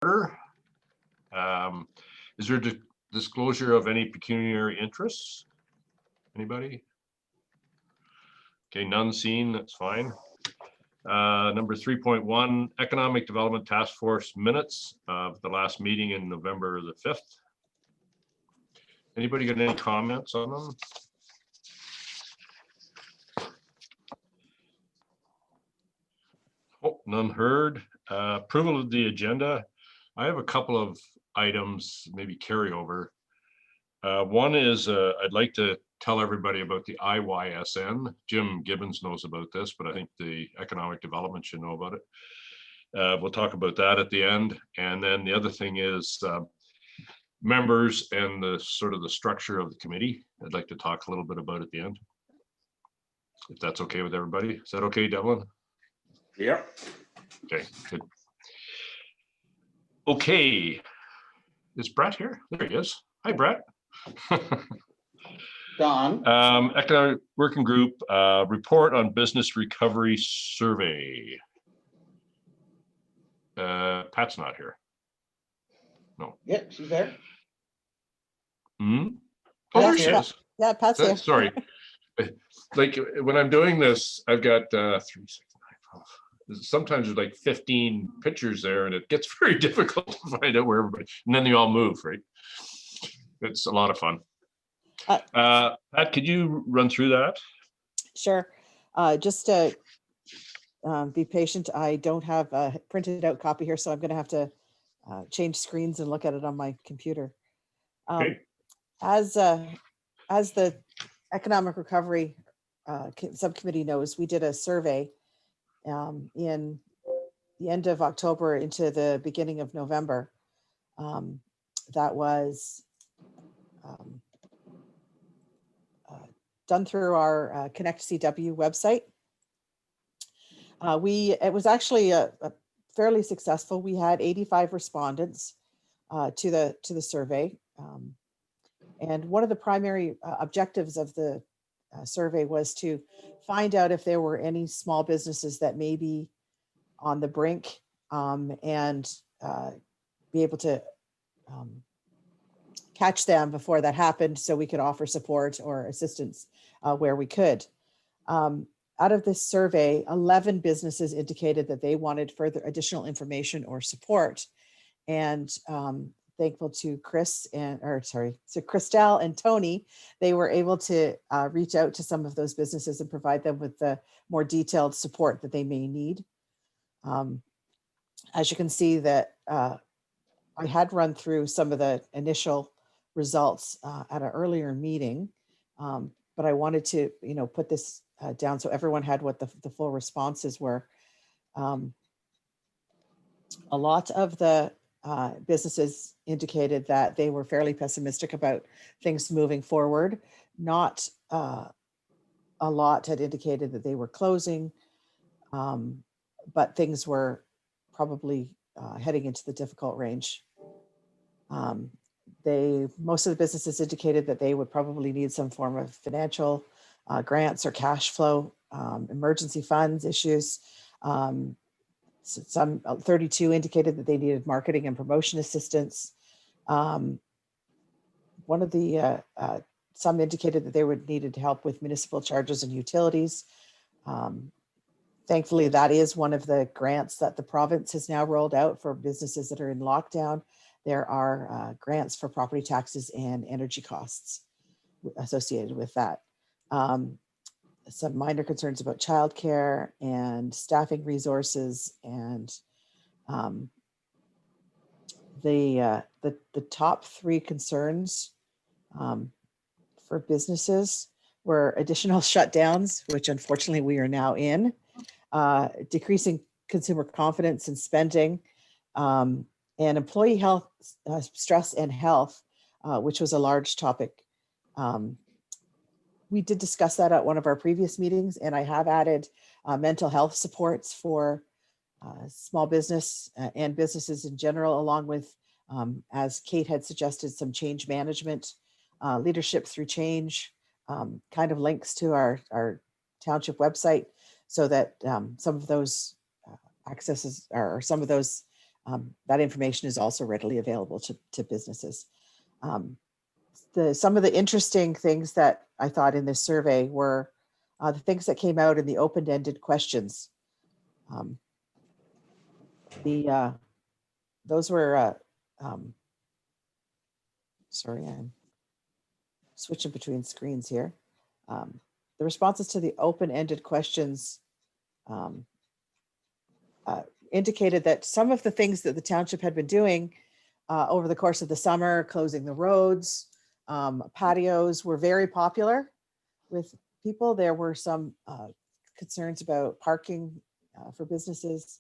order. Is there disclosure of any pecuniary interests? Anybody? Okay, none seen, that's fine. Number 3.1, Economic Development Task Force minutes of the last meeting in November the 5th. Anybody got any comments on them? Oh, none heard. Approval of the agenda. I have a couple of items, maybe carryover. One is I'd like to tell everybody about the IYSN. Jim Gibbons knows about this, but I think the economic development should know about it. We'll talk about that at the end. And then the other thing is members and the sort of the structure of the committee. I'd like to talk a little bit about at the end, if that's okay with everybody. Is that okay, Devlin? Yeah. Okay, good. Okay, is Brett here? There he is. Hi, Brett. Don. Economic Working Group report on business recovery survey. Pat's not here. No. Yep, she's there. Hmm? Oh, there she is. Yeah, Pat's here. Sorry. Like when I'm doing this, I've got 3, 6, 9, 12. Sometimes there's like 15 pictures there, and it gets very difficult to find out where everybody. And then they all move, right? It's a lot of fun. Pat, could you run through that? Sure. Just to be patient, I don't have a printed out copy here, so I'm going to have to change screens and look at it on my computer. Okay. As the Economic Recovery Subcommittee knows, we did a survey in the end of October into the beginning of November. That was done through our Connect CW website. It was actually a fairly successful. We had 85 respondents to the survey. And one of the primary objectives of the survey was to find out if there were any small businesses that may be on the brink and be able to catch them before that happened, so we could offer support or assistance where we could. Out of this survey, 11 businesses indicated that they wanted further additional information or support. And thankful to Christelle and Tony, they were able to reach out to some of those businesses and provide them with the more detailed support that they may need. As you can see that I had run through some of the initial results at an earlier meeting, but I wanted to, put this down so everyone had what the full responses were. A lot of the businesses indicated that they were fairly pessimistic about things moving forward. Not a lot had indicated that they were closing, but things were probably heading into the difficult range. Most of the businesses indicated that they would probably need some form of financial grants or cash flow, emergency funds issues. Some 32 indicated that they needed marketing and promotion assistance. Some indicated that they would needed help with municipal charges and utilities. Thankfully, that is one of the grants that the province has now rolled out for businesses that are in lockdown. There are grants for property taxes and energy costs associated with that. Some minor concerns about childcare and staffing resources, and the top 3 concerns for businesses were additional shutdowns, which unfortunately we are now in, decreasing consumer confidence and spending, and employee health, stress and health, which was a large topic. We did discuss that at one of our previous meetings, and I have added mental health supports for small business and businesses in general, along with, as Kate had suggested, some change management, leadership through change, kind of links to our township website, so that some of those accesses or some of those That information is also readily available to businesses. Some of the interesting things that I thought in this survey were the things that came out in the open-ended questions. Those were, sorry, I'm switching between screens here. The responses to the open-ended questions indicated that some of the things that the township had been doing over the course of the summer, closing the roads, patios, were very popular with people. There were some concerns about parking for businesses.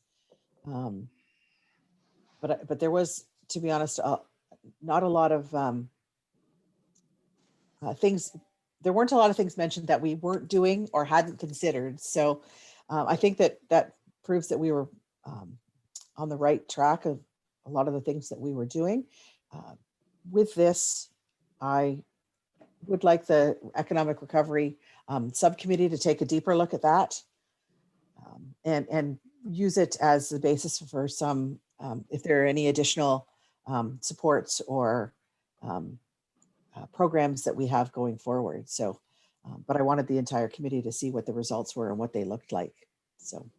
But there was, to be honest, not a lot of things. There weren't a lot of things mentioned that we weren't doing or hadn't considered. So I think that proves that we were on the right track of a lot of the things that we were doing. With this, I would like the economic recovery subcommittee to take a deeper look at that and use it as the basis for some, if there are any additional supports or programs that we have going forward. So, but I wanted the entire committee to see what the results were and what they looked like. So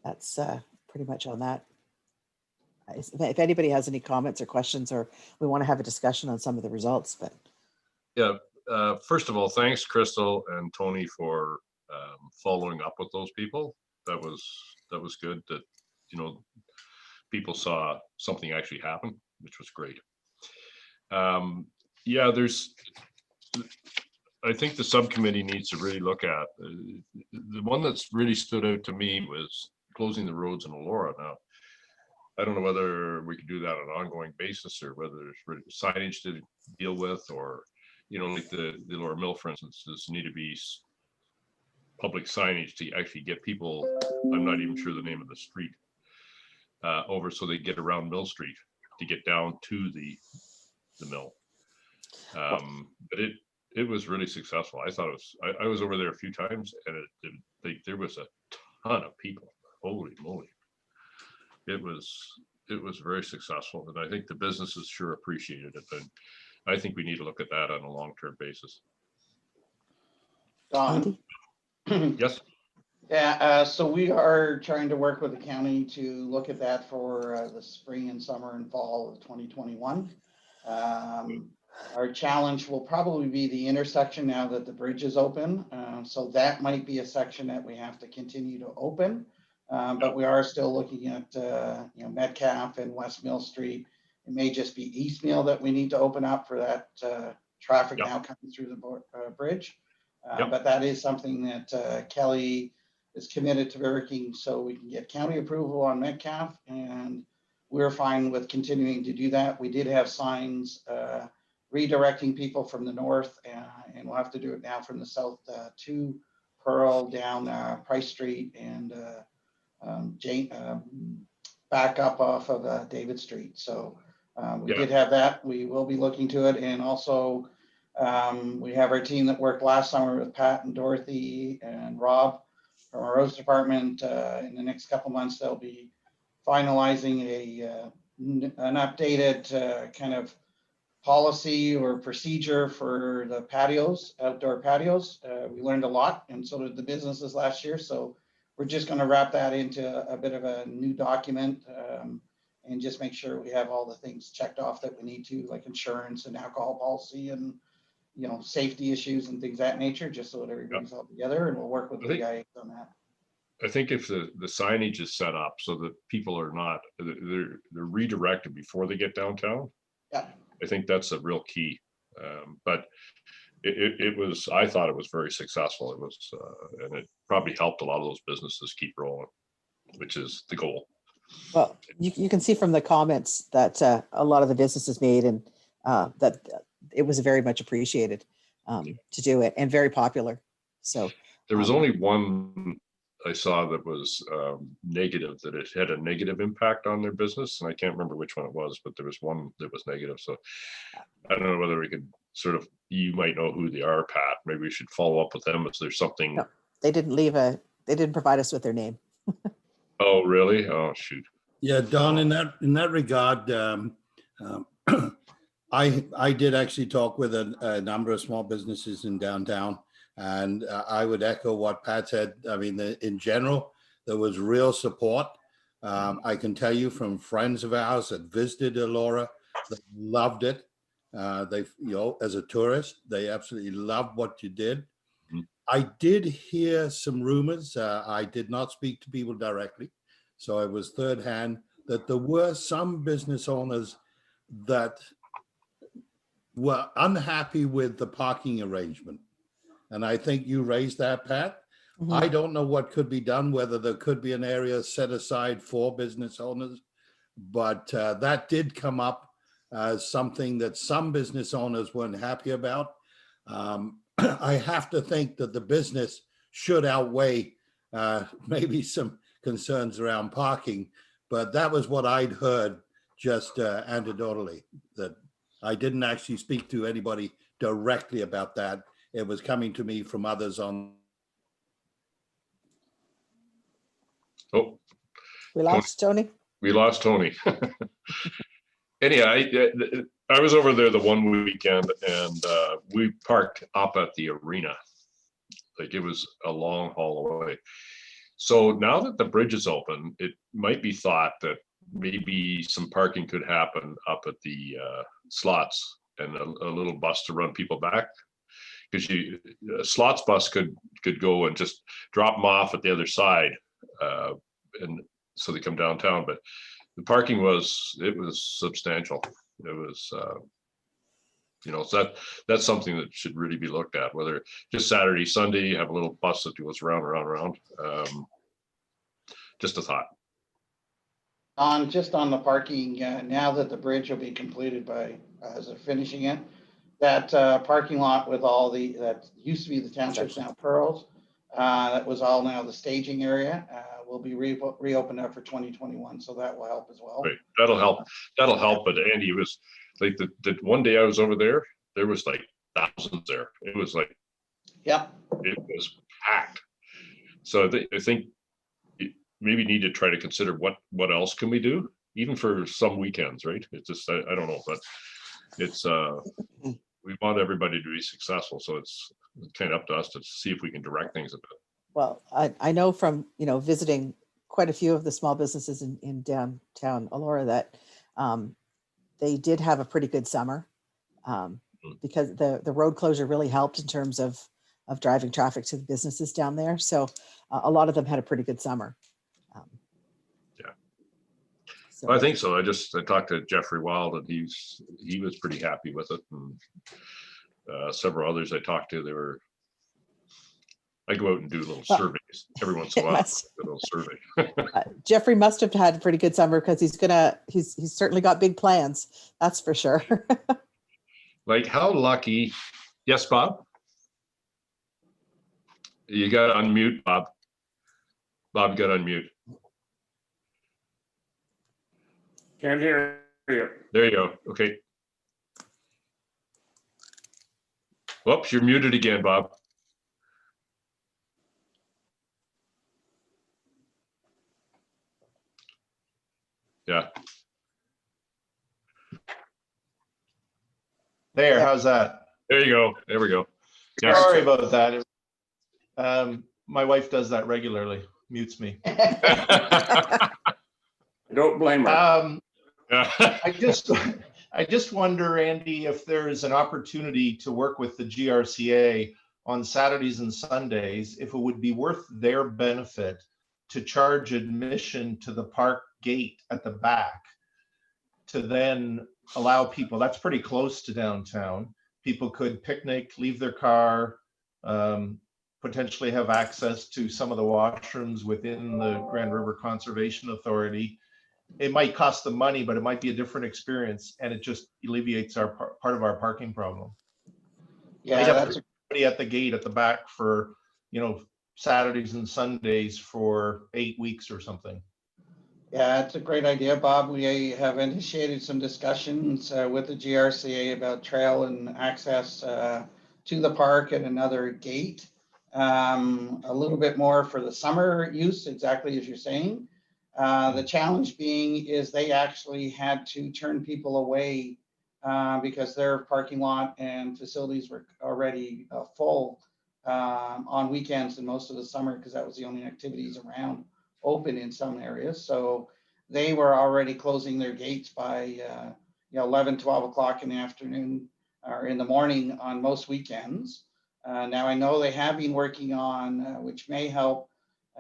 that's pretty much on that. If anybody has any comments or questions, or we want to have a discussion on some of the results, but. Yeah, first of all, thanks, Crystal and Tony, for following up with those people. That was good that, you know, people saw something actually happen, which was great. Yeah, I think the subcommittee needs to really look at the one that's really stood out to me was closing the roads in Elora. Now, I don't know whether we can do that on an ongoing basis or whether there's really signage to deal with, or, you know, like the Elora Mill, for instance, does need to be public signage to actually get people, I'm not even sure the name of the street, over so they get around Mill Street to get down to the mill. But it was really successful. I thought it was, I was over there a few times, and there was a ton of people. Holy moly. It was very successful, and I think the businesses sure appreciated it. And I think we need to look at that on a long-term basis. Don? Yes. Yeah, so we are trying to work with the county to look at that for the spring and summer and fall of 2021. Our challenge will probably be the intersection now that the bridge is open. So that might be a section that we have to continue to open. But we are still looking at, you know, Metcalf and West Mill Street. It may just be East Mill that we need to open up for that traffic now coming through the bridge. But that is something that Kelly is committed to working so we can get county approval on Metcalf, and we're fine with continuing to do that. We did have signs redirecting people from the north, and we'll have to do it now from the south to Pearl down Price Street and back up off of David Street. So we did have that. We will be looking to it, and also we have our team that worked last summer with Pat and Dorothy and Rob from our roads department. In the next couple months, they'll be finalizing an updated kind of policy or procedure for the patios, outdoor patios. We learned a lot, and so did the businesses last year. So we're just going to wrap that into a bit of a new document and just make sure we have all the things checked off that we need to, like insurance and alcohol policy and, you know, safety issues and things of that nature, just so that everybody's all together, and we'll work with the guys on that. I think if the signage is set up so that people are not, they're redirected before they get downtown. Yeah. I think that's a real key. But it was, I thought it was very successful. It was, and it probably helped a lot of those businesses keep rolling, which is the goal. Well, you can see from the comments that a lot of the businesses made, and that it was very much appreciated to do it, and very popular. So there was only one I saw that was negative, that it had a negative impact on their business, and I can't remember which one it was, but there was one that was negative. So I don't know whether we could sort of, you might know who they are, Pat. Maybe we should follow up with them if there's something. No, they didn't provide us with their name. Oh, really? Oh, shoot. Yeah, Don, in that regard, um, I did actually talk with a number of small businesses in downtown, and I would echo what Pat said. I mean, in general, there was real support. I can tell you from friends of ours that visited Elora, that loved it. They, as a tourist, they absolutely loved what you did. Mhm. I did hear some rumors. I did not speak to people directly, so I was third hand, that there were some business owners that were unhappy with the parking arrangement. And I think you raised that, Pat. Mhm. I don't know what could be done, whether there could be an area set aside for business owners, but that did come up as something that some business owners weren't happy about. I have to think that the business should outweigh maybe some concerns around parking, but that was what I'd heard just anecdotally, that I didn't actually speak to anybody directly about that. It was coming to me from others on. Oh, We lost Tony. we lost Tony. Anyhow, I was over there the one weekend, and we parked up at the arena. Like, it was a long haul away. So now that the bridge is open, it might be thought that maybe some parking could happen up at the slots, and a little bus to run people back. Because a slots bus could go and just drop them off at the other side, and so they come downtown. But the parking was substantial. It was, so that's something that should really be looked at. Whether just Saturday, Sunday, you have a little bus that goes round. Just a thought. Just on the parking, now that the bridge will be completed as they're finishing it, that parking lot with all that used to be the township's now Pearls, that was all now the staging area, will be reopened up for 2021. So that will help as well. Right, that'll help. But Andy, it was like the one day I was over there was like thousands there. It was like, yep, it was packed. So I think maybe need to try to consider what else can we do, even for some weekends, right? It's just, I don't know, but it's we want everybody to be successful, so it's kind of up to us to see if we can direct things a bit. Well, I know from, visiting quite a few of the small businesses in downtown Elora that they did have a pretty good summer, because the road closure really helped in terms of driving traffic to the businesses down there. So a lot of them had a pretty good summer. Yeah. So Well, I think so. I talked to Jeffrey Wild, and he was pretty happy with it, and several others I talked to, I go out and do little surveys every once in a while. A little survey. Jeffrey must have had a pretty good summer, because he's certainly got big plans. That's for sure. Like, how lucky. Yes, Bob? You got to unmute, Bob. Bob, you got to unmute. Can't hear you. There you go. Okay. Whoops, you're muted again, Bob. Yeah. There, how's that? There you go. There we go. Yes. Sorry about that. My wife does that regularly, mutes me. Don't blame her. I just wonder, Andy, if there is an opportunity to work with the GRCA on Saturdays and Sundays, if it would be worth their benefit to charge admission to the park gate at the back, to then allow people, that's pretty close to downtown, people could picnic, leave their car, potentially have access to some of the washrooms within the Grand River Conservation Authority. It might cost them money, but it might be a different experience, and it just alleviates our part of our parking problem. yeah, that's Somebody at the gate at the back for, Saturdays and Sundays for 8 weeks or something. Yeah, it's a great idea, Bob. We have initiated some discussions with the GRCA about trail and access to the park at another gate. A little bit more for the summer use, exactly as you're saying. The challenge being is they actually had to turn people away because their parking lot and facilities were already full on weekends and most of the summer, because that was the only activities around open in some areas. So they were already closing their gates by 11, 12 o'clock in the afternoon or in the morning on most weekends. Now I know they have been working on, which may help,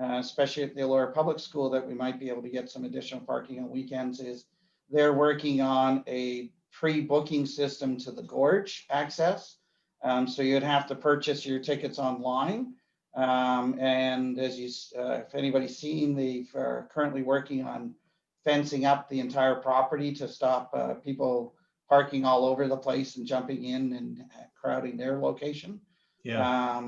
especially at the Elora Public School, that we might be able to get some additional parking on weekends, is they're working on a pre-booking system to the gorge access. So you'd have to purchase your tickets online. And as you, if anybody's seen, they're currently working on fencing up the entire property to stop people parking all over the place and jumping in and crowding their location. Yeah.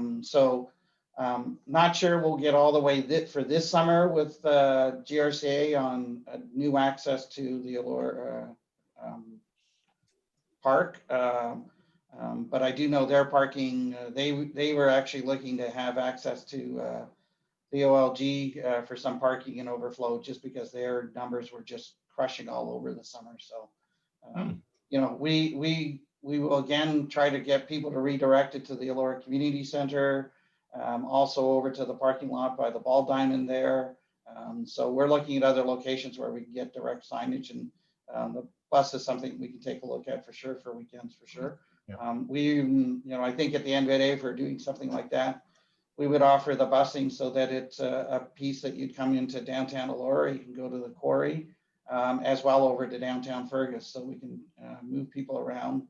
Not sure we'll get all the way for this summer with GRCA on new access to the Elora park. But I do know their parking, they were actually looking to have access to the OLG for some parking and overflow, just because their numbers were just crushing all over the summer. So, we will again try to get people to redirect it to the Elora Community Center, also over to the parking lot by the Ball Diamond there. So we're looking at other locations where we can get direct signage, and the bus is something we can take a look at for sure for weekends for sure. Yeah. I think at the end of the day, if we're doing something like that, we would offer the busing so that it's a piece that you'd come into downtown Elora, you can go to the quarry, as well over to downtown Fergus, so we can move people around.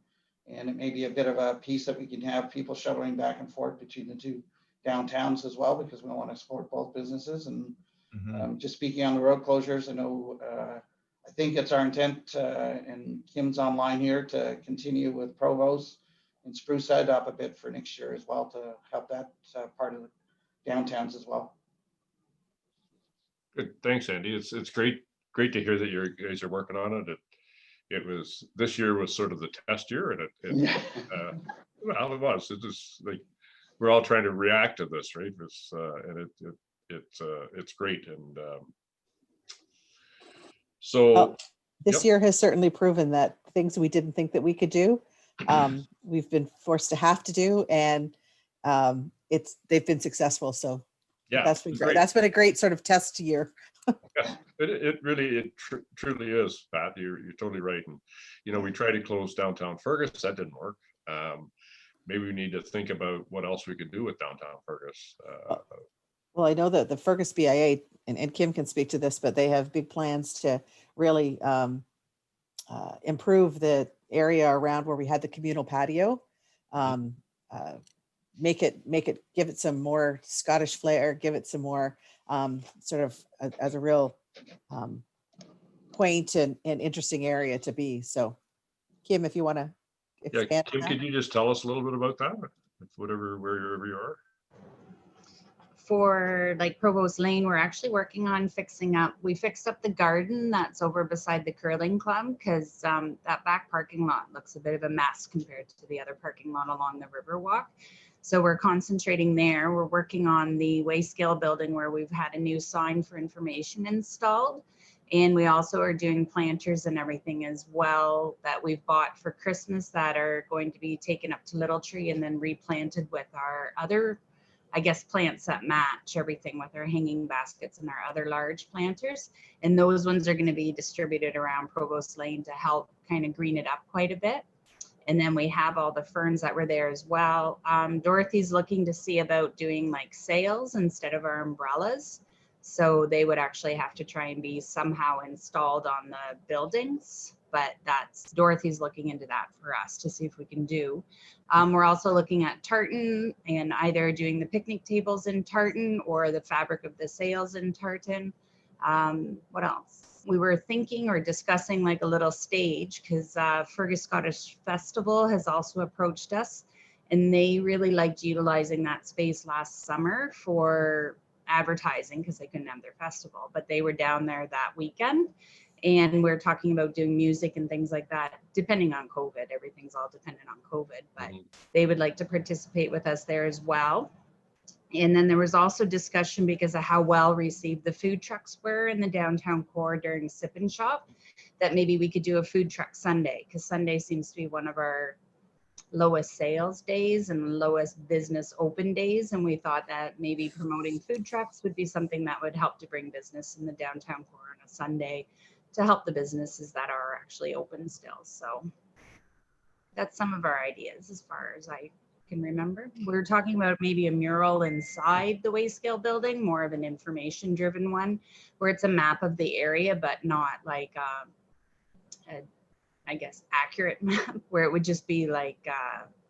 And it may be a bit of a piece that we can have people shuttling back and forth between the two downtowns as well, because we want to support both businesses. And just speaking on the road closures, I know, I think it's our intent, and Kim's online here, to continue with Provost and Spruce Head up a bit for next year as well, to help that part of the downtowns as well. Good, thanks, Andy. It's great to hear that you guys are working on it. This year was sort of the test year, and well, it was. It just like we're all trying to react to this, right? It's great, and so Well, this year has certainly proven that things we didn't think that we could do, we've been forced to have to do, and they've been successful. So yeah, that's been great. That's been a great sort of test year. Yeah, it truly is, Pat. You're totally right. And we tried to close downtown Fergus. That didn't work. Maybe we need to think about what else we could do with downtown Fergus. Well, I know that the Fergus BIA, and Kim can speak to this, but they have big plans to really improve the area around where we had the communal patio. Give it some more Scottish flair, give it some more sort of as a real quaint and interesting area to be. So Kim, if you want to expand. Kim, could you just tell us a little bit about that, wherever you are? For like Provost Lane, we're actually working on we fixed up the garden that's over beside the curling club, because that back parking lot looks a bit of a mess compared to the other parking lot along the Riverwalk. So we're concentrating there. We're working on the Wayscale building, where we've had a new sign for information installed. And we also are doing planters and everything as well that we've bought for Christmas that are going to be taken up to Little Tree and then replanted with our other, I guess, plants that match everything, with our hanging baskets and our other large planters. And those ones are going to be distributed around Provost Lane to help kind of green it up quite a bit. And then we have all the ferns that were there as well. Dorothy's looking to see about doing like sails instead of our umbrellas. So they would actually have to try and be somehow installed on the buildings. But Dorothy's looking into that for us to see if we can do. We're also looking at tartan, and either doing the picnic tables in tartan or the fabric of the sails in tartan. What else? We were thinking or discussing like a little stage, because Fergus Scottish Festival has also approached us, and they really liked utilizing that space last summer for advertising, because they couldn't have their festival, but they were down there that weekend. And we're talking about doing music and things like that, depending on COVID. Everything's all dependent on COVID, but they would like to participate with us there as well. And then there was also discussion because of how well received the food trucks were in the downtown core during Sip and Shop, that maybe we could do a food truck Sunday, because Sunday seems to be one of our lowest sales days and lowest business open days. And we thought that maybe promoting food trucks would be something that would help to bring business in the downtown core on a Sunday to help the businesses that are actually open still. So that's some of our ideas as far as I can remember. We were talking about maybe a mural inside the Wayscale building, more of an information driven one, where it's a map of the area, but not like a, I guess, accurate map, where it would just be like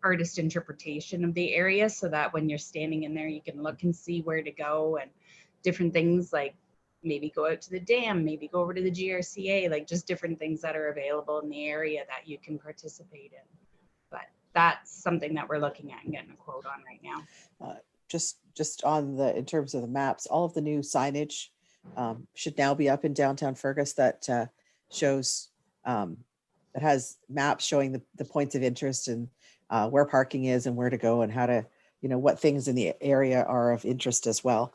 artist interpretation of the area, so that when you're standing in there, you can look and see where to go and different things, like maybe go out to the dam, maybe go over to the GRCA, like just different things that are available in the area that you can participate in. But that's something that we're looking at and getting a quote on right now. Just on the, in terms of the maps, all of the new signage should now be up in downtown Fergus that shows, that has maps showing the points of interest and where parking is and where to go and how to, what things in the area are of interest as well.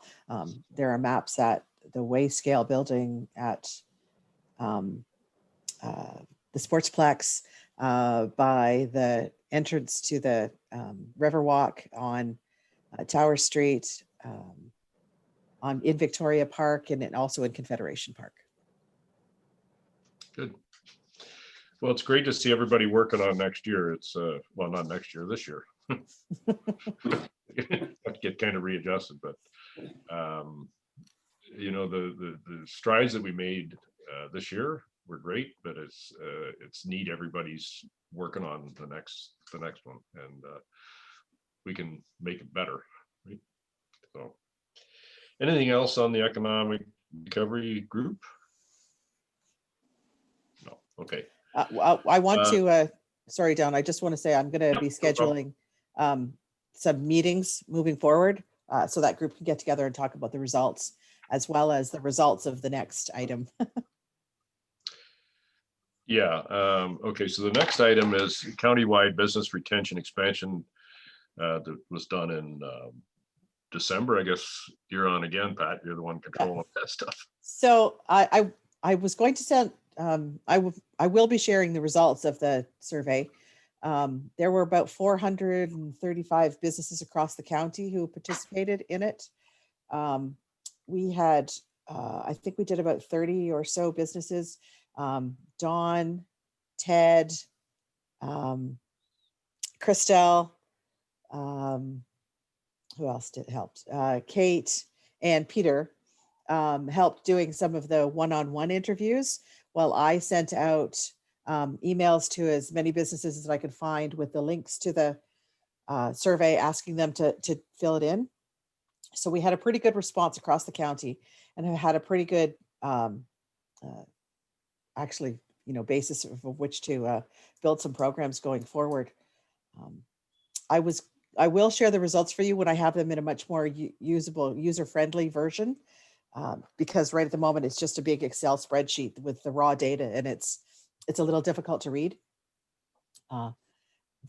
There are maps at the Wayscale building, at the Sportsplex, by the entrance to the Riverwalk on Tower Street, in Victoria Park, and also in Confederation Park. Good. Well, it's great to see everybody working on next year. It's well, not next year, this year. Have to get kind of readjusted, but the strides that we made this year were great, but it's neat. Everybody's working on the next one, and we can make it better. Right? So, anything else on the economic recovery group? No. Okay. I want to, sorry, Don, I just want to say I'm going to be scheduling some meetings moving forward, so that group can get together and talk about the results, as well as the results of the next item. Yeah. Okay. So the next item is countywide business retention expansion that was done in December. I guess you're on again, Pat. You're the one controlling that stuff. So I was going to send, I will be sharing the results of the survey. There were about 435 businesses across the county who participated in it. We had, I think we did about 30 or so businesses. Dawn, Ted, Christelle, who else helped? Kate and Peter helped doing some of the one-on-one interviews, while I sent out emails to as many businesses as I could find with the links to the survey, asking them to fill it in. So we had a pretty good response across the county, and have had a pretty good actually, basis of which to build some programs going forward. I will share the results for you when I have them in a much more usable, user-friendly version, because right at the moment it's just a big Excel spreadsheet with the raw data, and it's a little difficult to read.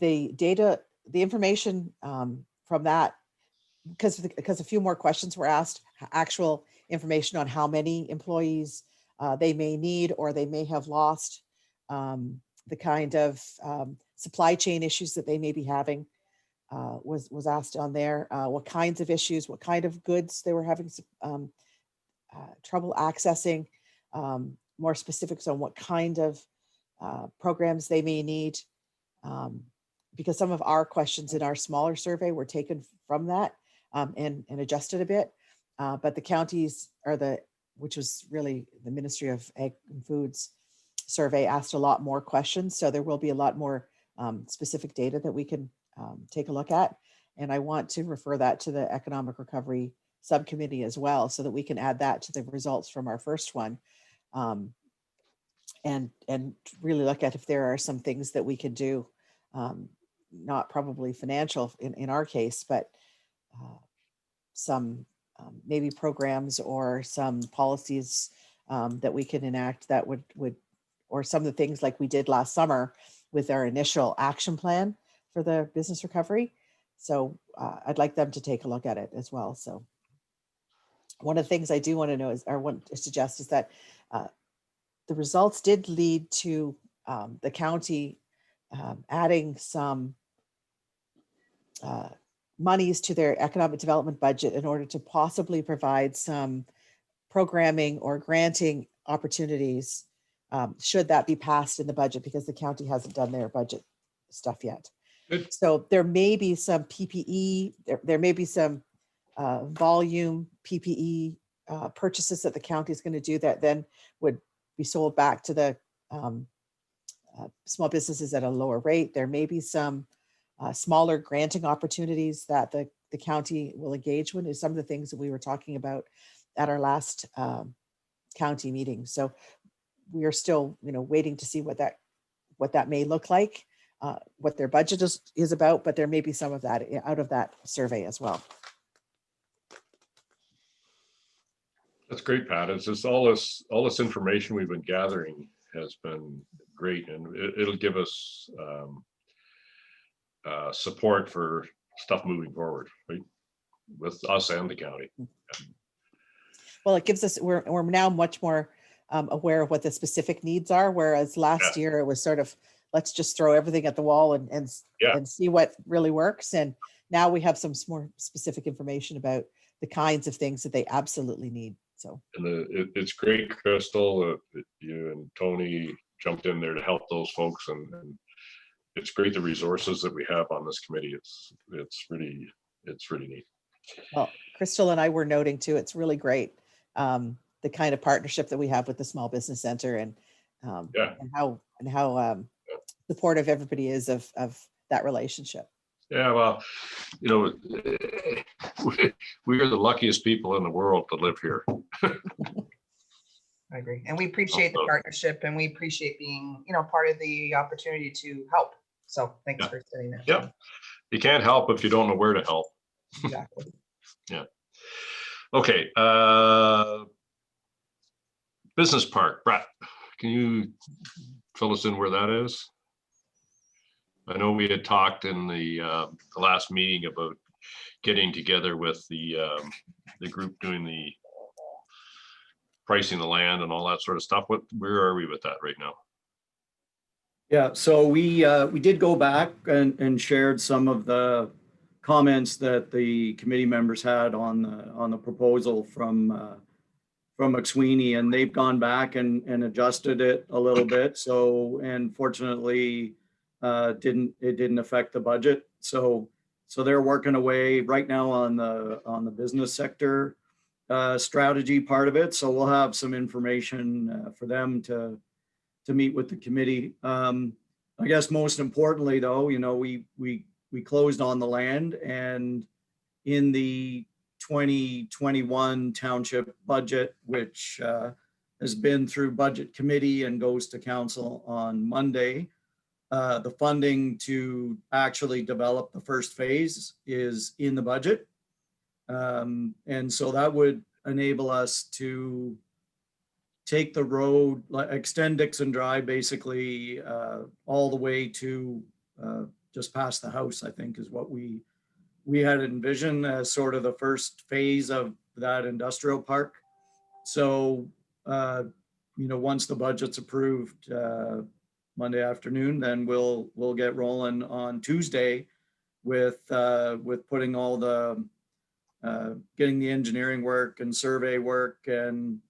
The information from that, because a few more questions were asked, actual information on how many employees they may need or they may have lost, the kind of supply chain issues that they may be having was asked on there, what kinds of issues, what kind of goods they were having trouble accessing, more specifics on what kind of programs they may need, because some of our questions in our smaller survey were taken from that and adjusted a bit, but the counties, which was really the Ministry of Ag and Foods survey, asked a lot more questions. So there will be a lot more specific data that we can take a look at. And I want to refer that to the Economic Recovery Subcommittee as well, so that we can add that to the results from our first one. And really look at if there are some things that we could do, not probably financial in our case, but some maybe programs or some policies that we can enact that would, or some of the things like we did last summer with our initial action plan for the business recovery, So I'd like them to take a look at it as well. So one of the things I do want to know is, or want to suggest, is that the results did lead to the county adding some monies to their economic development budget in order to possibly provide some programming or granting opportunities, should that be passed in the budget, because the county hasn't done their budget stuff yet. Good. So there may be some PPE, there may be some volume PPE purchases that the county is going to do that then would be sold back to the small businesses at a lower rate. There may be some smaller granting opportunities that the county will engage with, is some of the things that we were talking about at our last county meeting. So we are still, waiting to see what that may look like, what their budget is about, but there may be some of that out of that survey as well. That's great, Pat. It's just all this information we've been gathering has been great, and it'll give us support for stuff moving forward, right? With us and the county. Well, it gives us, we're now much more aware of what the specific needs are, whereas last year it was sort of, let's just throw everything at the wall and see what really works. And now we have some more specific information about the kinds of things that they absolutely need. So, and it's great, Crystal, you and Tony jumped in there to help those folks, and it's great, the resources that we have on this committee. It's really neat. Well, Crystal and I were noting too, it's really great, the kind of partnership that we have with the Small Business Center, and how supportive everybody is of that relationship. Yeah, well, we are the luckiest people in the world to live here. I agree. And we appreciate the partnership, and we appreciate being, part of the opportunity to help. So thanks for saying that. Yeah. You can't help if you don't know where to help. Exactly. Yeah. Okay. Business Park, Brett, can you fill us in where that is? I know we had talked in the last meeting about getting together with the group doing the pricing the land and all that sort of stuff. Where are we with that right now? Yeah, so we did go back and shared some of the comments that the committee members had on the proposal from McSweeney, and they've gone back and adjusted it a little bit. So, and fortunately, it didn't affect the budget. So they're working away right now on the business sector strategy part of it. So we'll have some information for them to meet with the committee. I guess most importantly, though, we closed on the land, and in the 2021 township budget, which has been through budget committee and goes to council on Monday, the funding to actually develop the first phase is in the budget. And so that would enable us to take the road, extend Dixon Drive basically all the way to just past the house, I think is what we had envisioned as sort of the first phase of that industrial park. So, once the budget's approved Monday afternoon, then we'll get rolling on Tuesday with putting all the getting the engineering work and survey work, and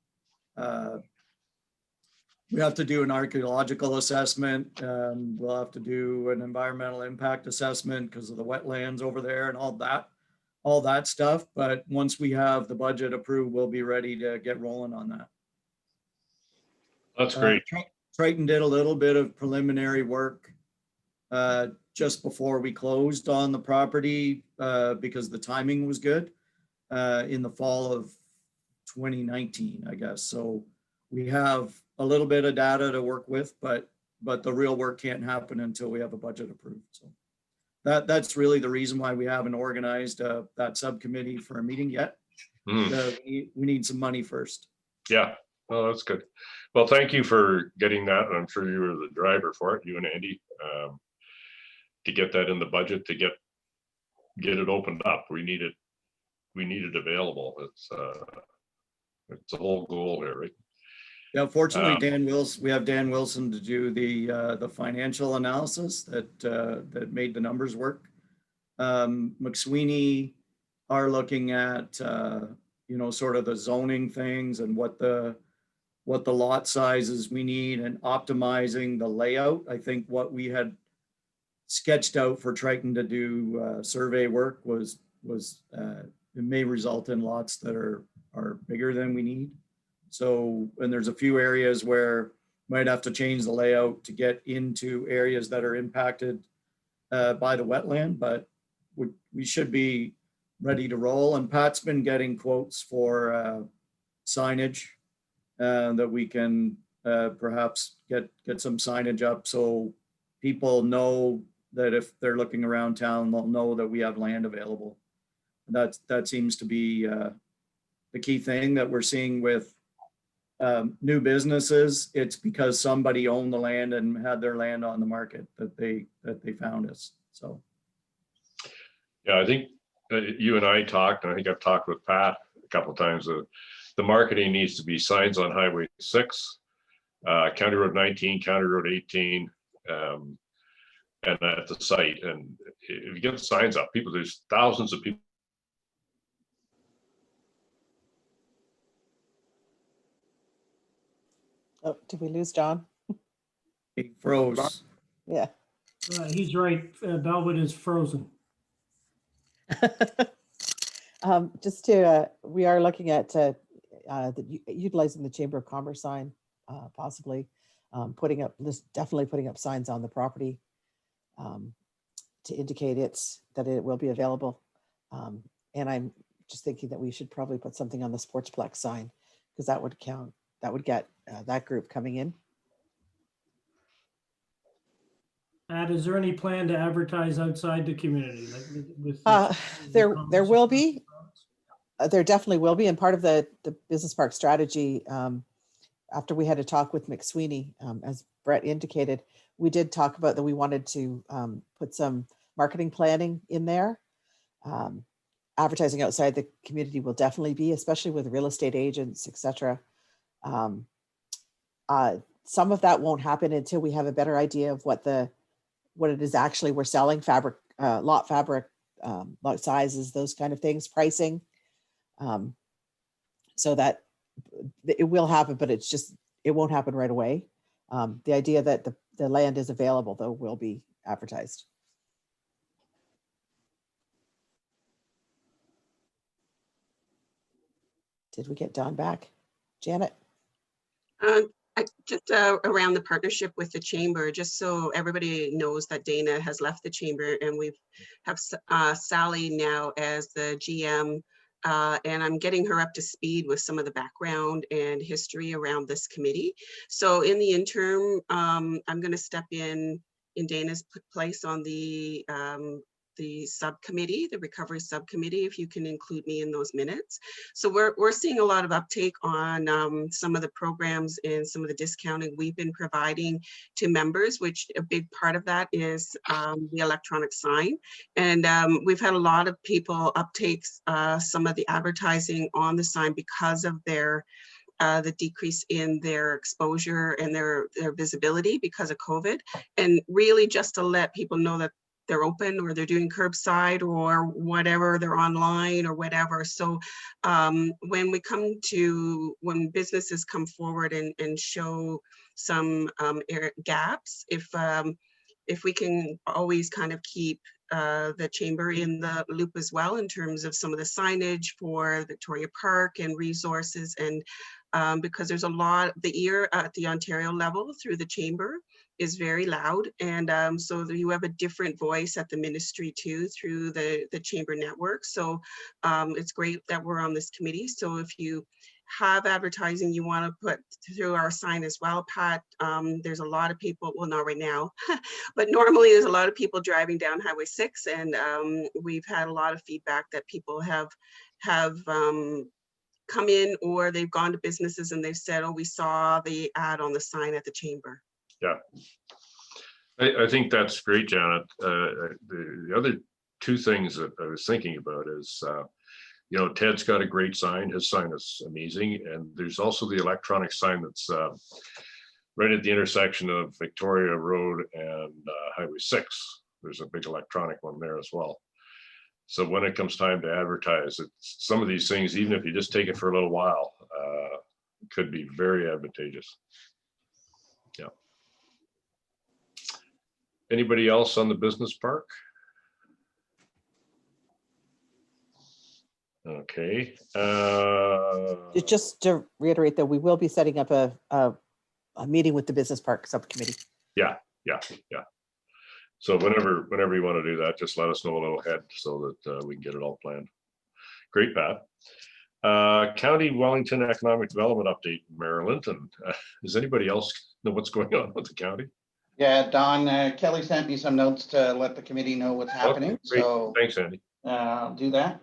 we have to do an archaeological assessment. We'll have to do an environmental impact assessment because of the wetlands over there and all that stuff. But once we have the budget approved, we'll be ready to get rolling on that. That's great. Triton did a little bit of preliminary work just before we closed on the property because the timing was good in the fall of 2019, I guess. So we have a little bit of data to work with, but the real work can't happen until we have a budget approved. So that's really the reason why we haven't organized that subcommittee for a meeting yet. We need some money first. Yeah, well, that's good. Well, thank you for getting that. I'm sure you were the driver for it, you and Andy, to get that in the budget, to get get it opened up. We need it available. It's a whole goal here, right? Yeah, fortunately, Um, we have Dan Wilson to do the financial analysis that made the numbers work. McSweeney are looking at, sort of the zoning things and what the lot sizes we need and optimizing the layout. I think what we had sketched out for Triton to do survey work was it may result in lots that are bigger than we need. So, and there's a few areas where might have to change the layout to get into areas that are impacted by the wetland, but we should be ready to roll. And Pat's been getting quotes for signage that we can perhaps get some signage up so people know that if they're looking around town, they'll know that we have land available. That seems to be the key thing that we're seeing with new businesses. It's because somebody owned the land and had their land on the market that they found us. So. Yeah, I think you and I talked, and I think I've talked with Pat a couple of times. The marketing needs to be signs on Highway 6, County Road 19, County Road 18, and at the site. And if you get the signs up, there's thousands of people. Oh, did we lose John? He froze. Yeah. He's right. Bellwood is frozen. Just to, we are looking at utilizing the Chamber of Commerce sign, possibly definitely putting up signs on the property to indicate that it will be available. And I'm just thinking that we should probably put something on the Sportsplex sign, because that would get that group coming in. Pat, is there any plan to advertise outside the community? Like with There will be. There definitely will be. And part of the business park strategy, after we had a talk with McSweeney, as Brett indicated, we did talk about that we wanted to put some marketing planning in there. Advertising outside the community will definitely be, especially with real estate agents, etc. Some of that won't happen until we have a better idea of what it is actually we're selling, fabric, lot fabric, lot sizes, those kind of things, pricing. So that it will happen, but it won't happen right away. The idea that the land is available, though, will be advertised. Did we get Don back? Janet? Just around the partnership with the chamber, just so everybody knows that Dana has left the chamber, and we have Sally now as the GM, and I'm getting her up to speed with some of the background and history around this committee. So in the interim, I'm going to step in Dana's place on the subcommittee, the recovery subcommittee, if you can include me in those minutes. So we're seeing a lot of uptake on some of the programs and some of the discounting we've been providing to members, which a big part of that is the electronic sign. And we've had a lot of people uptake some of the advertising on the sign because of the decrease in their exposure and their visibility because of COVID. And really just to let people know that they're open, or they're doing curbside, or whatever, they're online or whatever. So when businesses come forward and show some gaps, if we can always kind of keep the chamber in the loop as well in terms of some of the signage for Victoria Park and resources, and because there's a lot, the ear at the Ontario level through the chamber is very loud, and so you have a different voice at the ministry too through the chamber network. So it's great that we're on this committee. So if you have advertising you want to put through our sign as well, Pat, there's a lot of people, well, not right now, but normally there's a lot of people driving down Highway 6, and we've had a lot of feedback that people have come in, or they've gone to businesses and they've said, oh, we saw the ad on the sign at the chamber. Yeah, I think that's great, Janet. The other two things that I was thinking about is, Ted's got a great sign. His sign is amazing. And there's also the electronic sign that's right at the intersection of Victoria Road and Highway 6. There's a big electronic one there as well. So when it comes time to advertise, some of these things, even if you just take it for a little while, could be very advantageous. Yeah. Anybody else on the business park? Okay. Just to reiterate that we will be setting up a meeting with the business park subcommittee. Yeah. So whenever you want to do that, just let us know a little ahead so that we can get it all planned. Great, Pat. County Wellington Economic Development Update, Mayor Linton. Does anybody else know what's going on with the county? Yeah, Don, Kelly sent me some notes to let the committee know what's happening. Okay, great. So Thanks, Andy. I'll do that.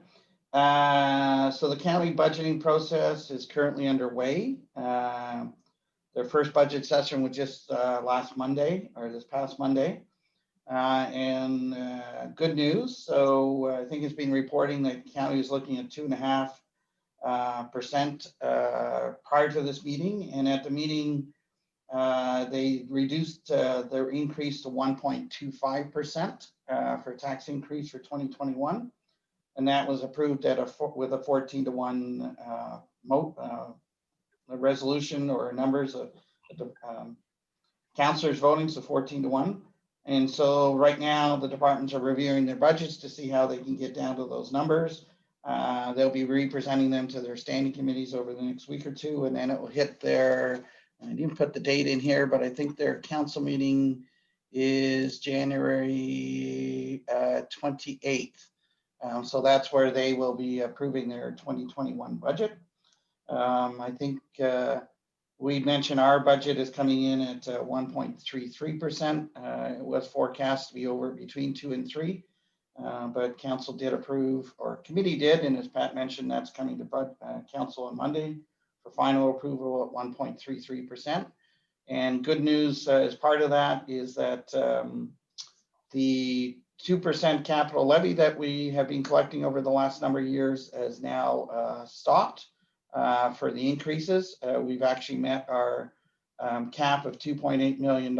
So the county budgeting process is currently underway. Their first budget session was just last Monday, or this past Monday. And good news. So I think it's been reporting that the county is looking at 2.5% prior to this meeting. And at the meeting, they reduced their increase to 1.25% for tax increase for 2021. And that was approved with a 14-to-1 resolution or numbers of the councillors voting, so 14-to-1. And so right now the departments are reviewing their budgets to see how they can get down to those numbers. They'll be re-presenting them to their standing committees over the next week or two, and then it will hit their, I didn't put the date in here, but I think their council meeting is January 28th. So that's where they will be approving their 2021 budget. I think we mentioned our budget is coming in at 1.33%. It was forecast to be over between 2 and 3, but council did approve, or committee did, and as Pat mentioned, that's coming to council on Monday for final approval at 1.33%. And good news as part of that is that the 2% capital levy that we have been collecting over the last number of years has now stopped. For the increases, we've actually met our cap of $2.8 million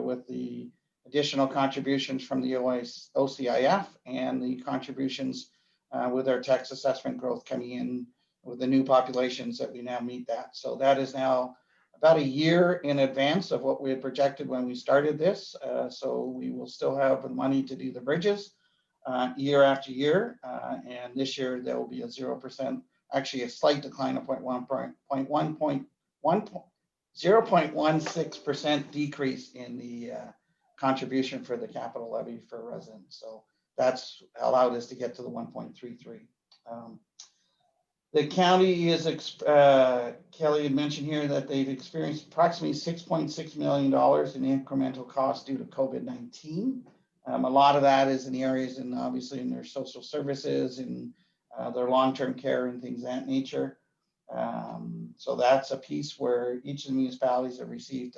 with the additional contributions from the OCIF and the contributions with our tax assessment growth coming in with the new populations that we now meet that. So that is now about a year in advance of what we had projected when we started this. So we will still have the money to do the bridges year after year. And this year there will be a 0%. Actually a slight decline of 0.16% decrease in the contribution for the capital levy for residents. So that's allowed us to get to the 1.33. The county is, Kelly had mentioned here that they've experienced approximately $6.6 million in incremental costs due to COVID-19. A lot of that is in the areas and obviously in their social services and their long-term care and things of that nature. So that's a piece where each of the municipalities have received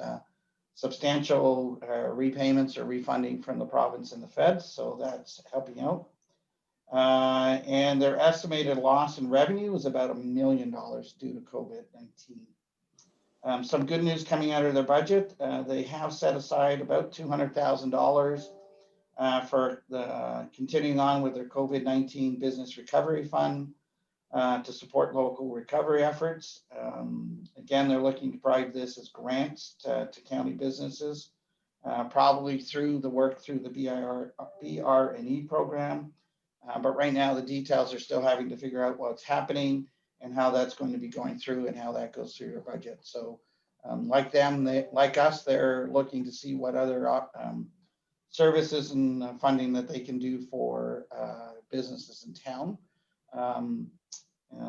substantial repayments or refunding from the province and the feds. So that's helping out. And their estimated loss in revenue is about $1 million due to COVID-19. Some good news coming out of their budget. They have set aside about $200,000 for the continuing on with their COVID-19 business recovery fund to support local recovery efforts. Again, they're looking to provide this as grants to county businesses, probably through the work through the BR&E program. But right now the details are still having to figure out what's happening and how that's going to be going through and how that goes through your budget. So like them, like us, they're looking to see what other services and funding that they can do for businesses in town.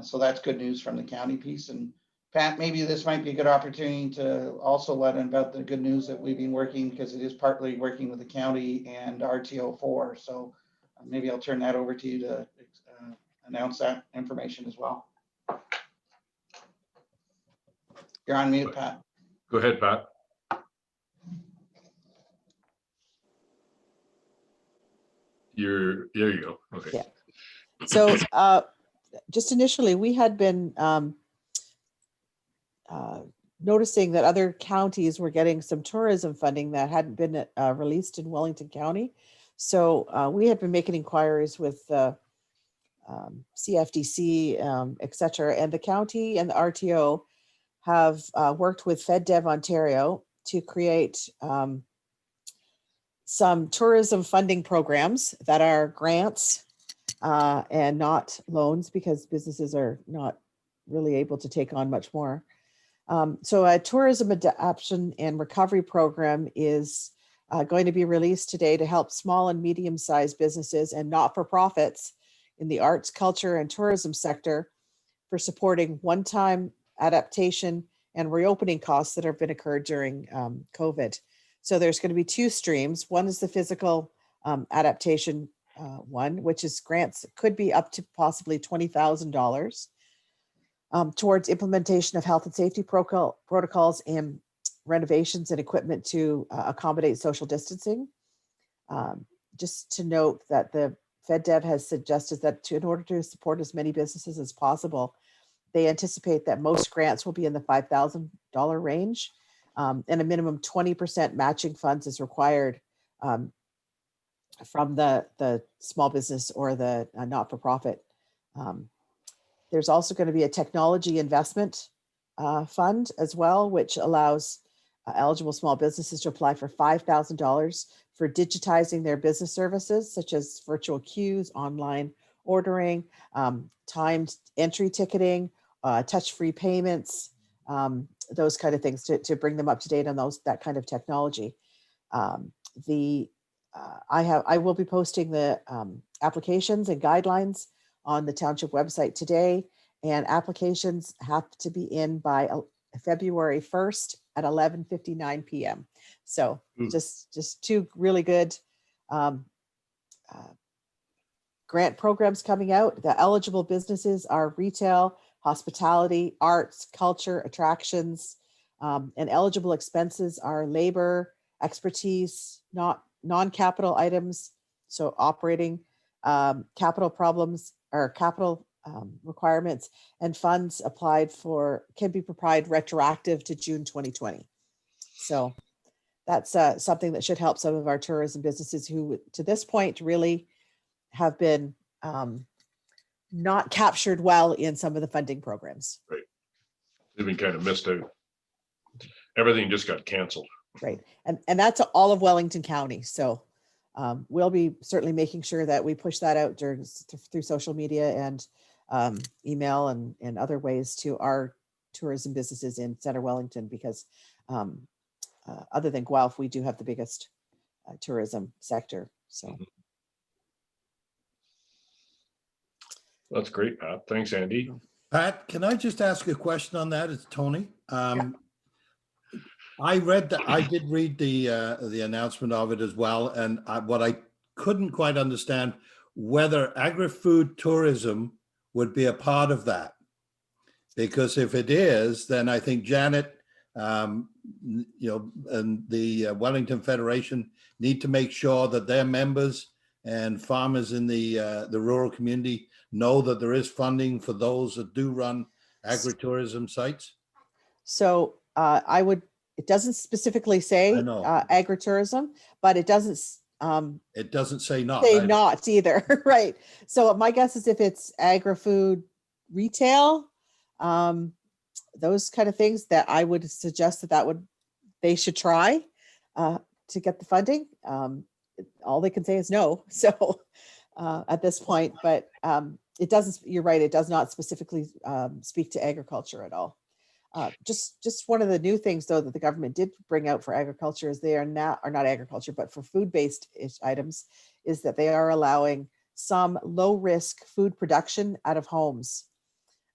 So that's good news from the county piece. And Pat, maybe this might be a good opportunity to also let them about the good news that we've been working, because it is partly working with the county and RTO4. So maybe I'll turn that over to you to announce that information as well. You're on mute, Pat. Go ahead, Pat. There you go. Okay. Yeah. So just initially, we had been noticing that other counties were getting some tourism funding that hadn't been released in Wellington County. So we had been making inquiries with CFDC, et cetera, and the county and the RTO have worked with FedDev Ontario to create some tourism funding programs that are grants and not loans, because businesses are not really able to take on much more. So a tourism adaptation and recovery program is going to be released today to help small and medium-sized businesses and not-for-profits in the arts, culture, and tourism sector for supporting one-time adaptation and reopening costs that have been occurred during COVID. So there's going to be two streams. One is the physical adaptation one, which is grants, could be up to possibly $20,000 towards implementation of health and safety protocols and renovations and equipment to accommodate social distancing. Just to note that the FedDev has suggested that in order to support as many businesses as possible, they anticipate that most grants will be in the $5,000 range, and a minimum 20% matching funds is required from the small business or the not-for-profit. There's also going to be a technology investment fund as well, which allows eligible small businesses to apply for $5,000 for digitizing their business services, such as virtual queues, online ordering, timed entry ticketing, touch-free payments, those kind of things to bring them up to date on that kind of technology. I will be posting the applications and guidelines on the township website today, and applications have to be in by February 1st at 11:59 p.m. So just two really good grant programs coming out. The eligible businesses are retail, hospitality, arts, culture, attractions, and eligible expenses are labor, expertise, non-capital items. So operating capital problems or capital requirements, and funds applied for can be applied retroactive to June 2020. So that's something that should help some of our tourism businesses who to this point really have been not captured well in some of the funding programs. Right. They've been kind of missed out. Everything just got canceled. Right. And that's all of Wellington County. So we'll be certainly making sure that we push that out through social media and email and other ways to our tourism businesses in Center Wellington, because other than Guelph, we do have the biggest tourism sector. So That's great, Pat. Thanks, Andy. Pat, can I just ask a question on that? It's Tony. I did read the announcement of it as well, and what I couldn't quite understand whether agri-food tourism would be a part of that, because if it is, then I think Janet, and the Wellington Federation need to make sure that their members and farmers in the rural community know that there is funding for those that do run agritourism sites. So it doesn't specifically say agritourism, but it doesn't say not. Not either, right? So my guess is if it's agri-food retail, those kind of things, that I would suggest they should try to get the funding. All they can say is no. So at this point, but it doesn't. You're right. It does not specifically speak to agriculture at all. Just one of the new things, though, that the government did bring out for agriculture is they are not agriculture, but for food-based items, is that they are allowing some low-risk food production out of homes.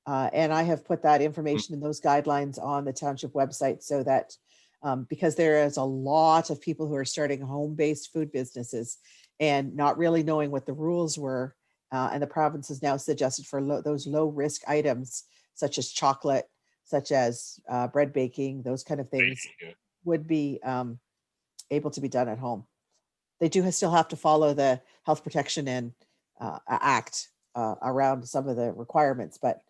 And I have put that information in those guidelines on the township website, so that because there is a lot of people who are starting home-based food businesses and not really knowing what the rules were, and the province has now suggested for those low-risk items, such as chocolate, such as bread baking, those kind of things would be able to be done at home. they do still have to follow the Health Protection and Act around some of the requirements, but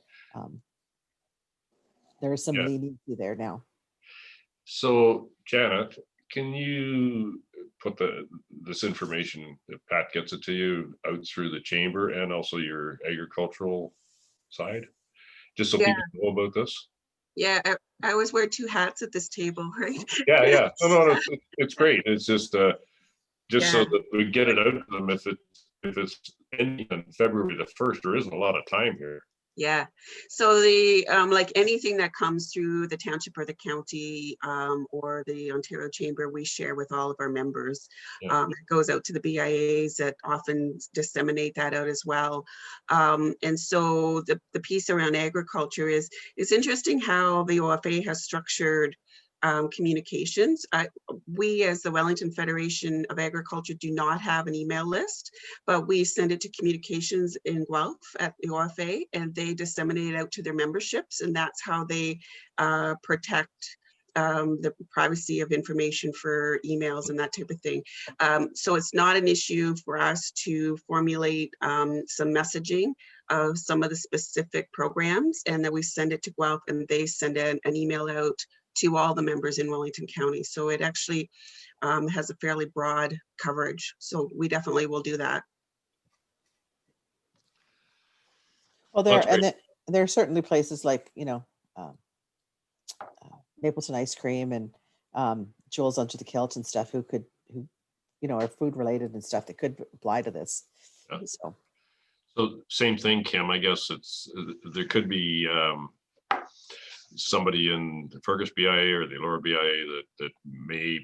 there is some Yeah. leniency there now. So Janet, can you put this information, if Pat gets it to you, out through the chamber and also your agricultural side? Just so Yeah. people know about this? Yeah, I always wear two hats at this table, right? Yeah. No, it's great. It's just so Yeah. that we get it out to them. If it's ending on February the 1st, there isn't a lot of time here. Yeah, so the like anything that comes through the township or the county or the Ontario Chamber, we share with all of our members. Yeah. It goes out to the BIAs that often disseminate that out as well. And so the piece around agriculture is, it's interesting how the OFA has structured communications. We as the Wellington Federation of Agriculture do not have an email list, but we send it to communications in Guelph at the OFA, and they disseminate it out to their memberships, and that's how they protect the privacy of information for emails and that type of thing. So it's not an issue for us to formulate some messaging of some of the specific programs, and then we send it to Guelph and they send an email out to all the members in Wellington County. So it actually has a fairly broad coverage. So we definitely will do that. Well, there are certainly places like, Mapleton Ice Cream and Jules Under the Kilt and stuff who are food related and stuff that could apply to this. Yeah. So same thing, Kim, I guess there could be somebody in the Fergus BIA or the Lower BIA that may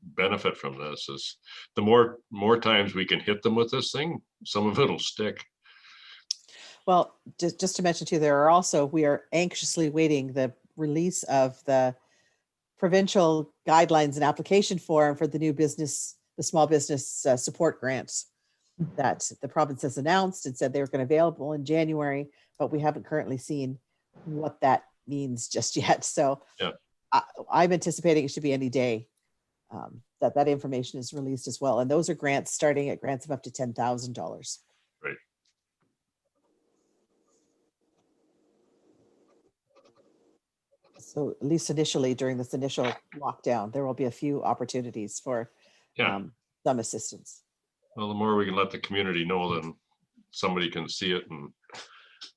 benefit from this. Is the more times we can hit them with this thing, some of it'll stick. Well, just to mention too, we are anxiously waiting the release of the provincial guidelines and application form for the small business support grants that the province has announced and said they were going to be available in January, but we haven't currently seen what that means just yet. So yeah. I'm anticipating it should be any day that information is released as well. And those are grants starting at grants of up to $10,000. Right. So at least initially during this initial lockdown, there will be a few opportunities for some assistance. Well, the more we can let the community know, then somebody can see it. And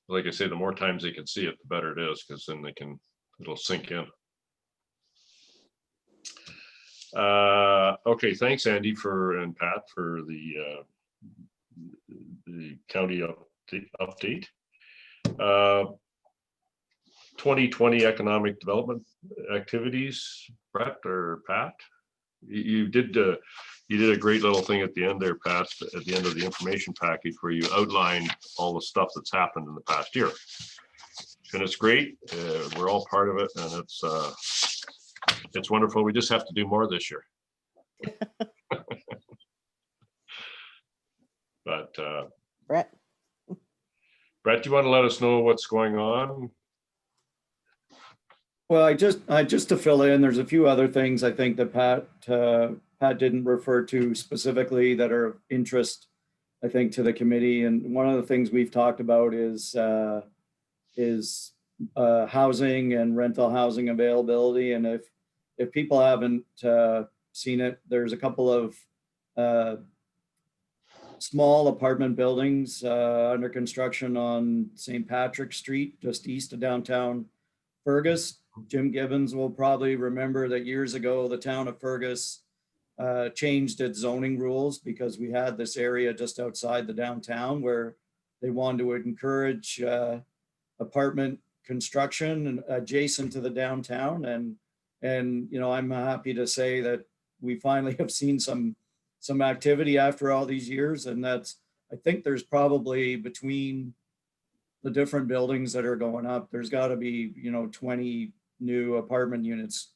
like I say, the more times they can see it, the better it is, because then it'll sink in. Okay, thanks, Andy and Pat for the county update. 2020 economic development activities, Brett or Pat? You did a great little thing at the end there, Pat, at the end of the information package where you outlined all the stuff that's happened in the past year. And it's great. We're all part of it, and it's wonderful. We just have to do more this year. But Brett, do you want to let us know what's going on? Well, I just to fill in, there's a few other things I think that Pat didn't refer to specifically that are of interest, I think, to the committee. And one of the things we've talked about is housing and rental housing availability. And if people haven't seen it, there's a couple of small apartment buildings under construction on St. Patrick Street, just east of downtown Fergus. Jim Gibbons will probably remember that years ago, the town of Fergus changed its zoning rules because we had this area just outside the downtown where they wanted to encourage apartment construction adjacent to the downtown. And I'm happy to say that we finally have seen some activity after all these years. And I think there's probably between the different buildings that are going up, there's got to be 20 new apartment units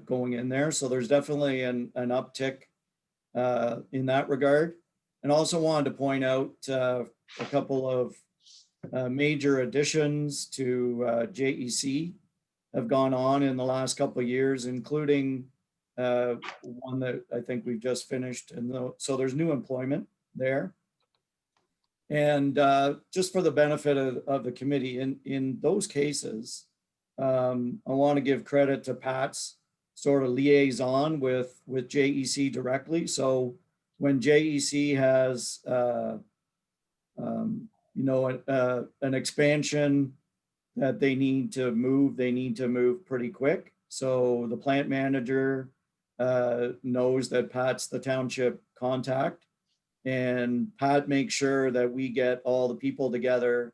going in there. So there's definitely an uptick in that regard. And also wanted to point out a couple of major additions to JEC have gone on in the last couple of years, including one that I think we've just finished. And so there's new employment there. And just for the benefit of the committee, in those cases, I want to give credit to Pat's sort of liaison with JEC directly. So when JEC has, an expansion that they need to move pretty quick. So the plant manager knows that Pat's the township contact, and Pat makes sure that we get all the people together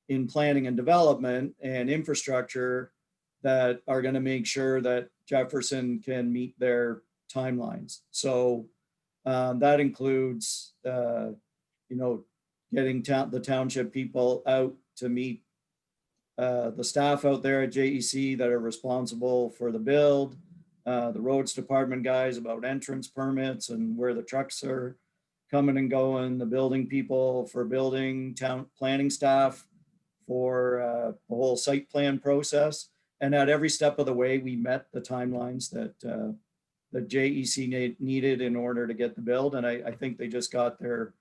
in planning and development and infrastructure that are going to make sure that Jefferson can meet their timelines. So that includes, getting the township people out to meet the staff out there at JEC that are responsible for the build, the roads department guys about entrance permits and where the trucks are coming and going, the building people for building, town planning staff for the whole site plan process. And at every step of the way, we met the timelines that JEC needed in order to get the build. And I think they just got their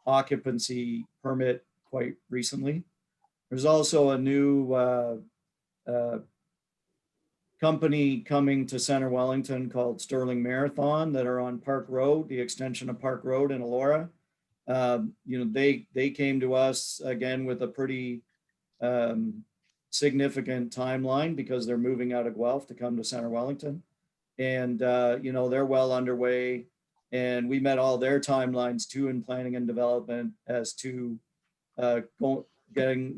occupancy permit quite recently. There's also a new company coming to Center Wellington called Sterling Marathon that are on Park Road, the extension of Park Road in Elora. They came to us again with a pretty significant timeline because they're moving out of Guelph to come to Center Wellington. And, they're well underway. And we met all their timelines too in planning and development as to getting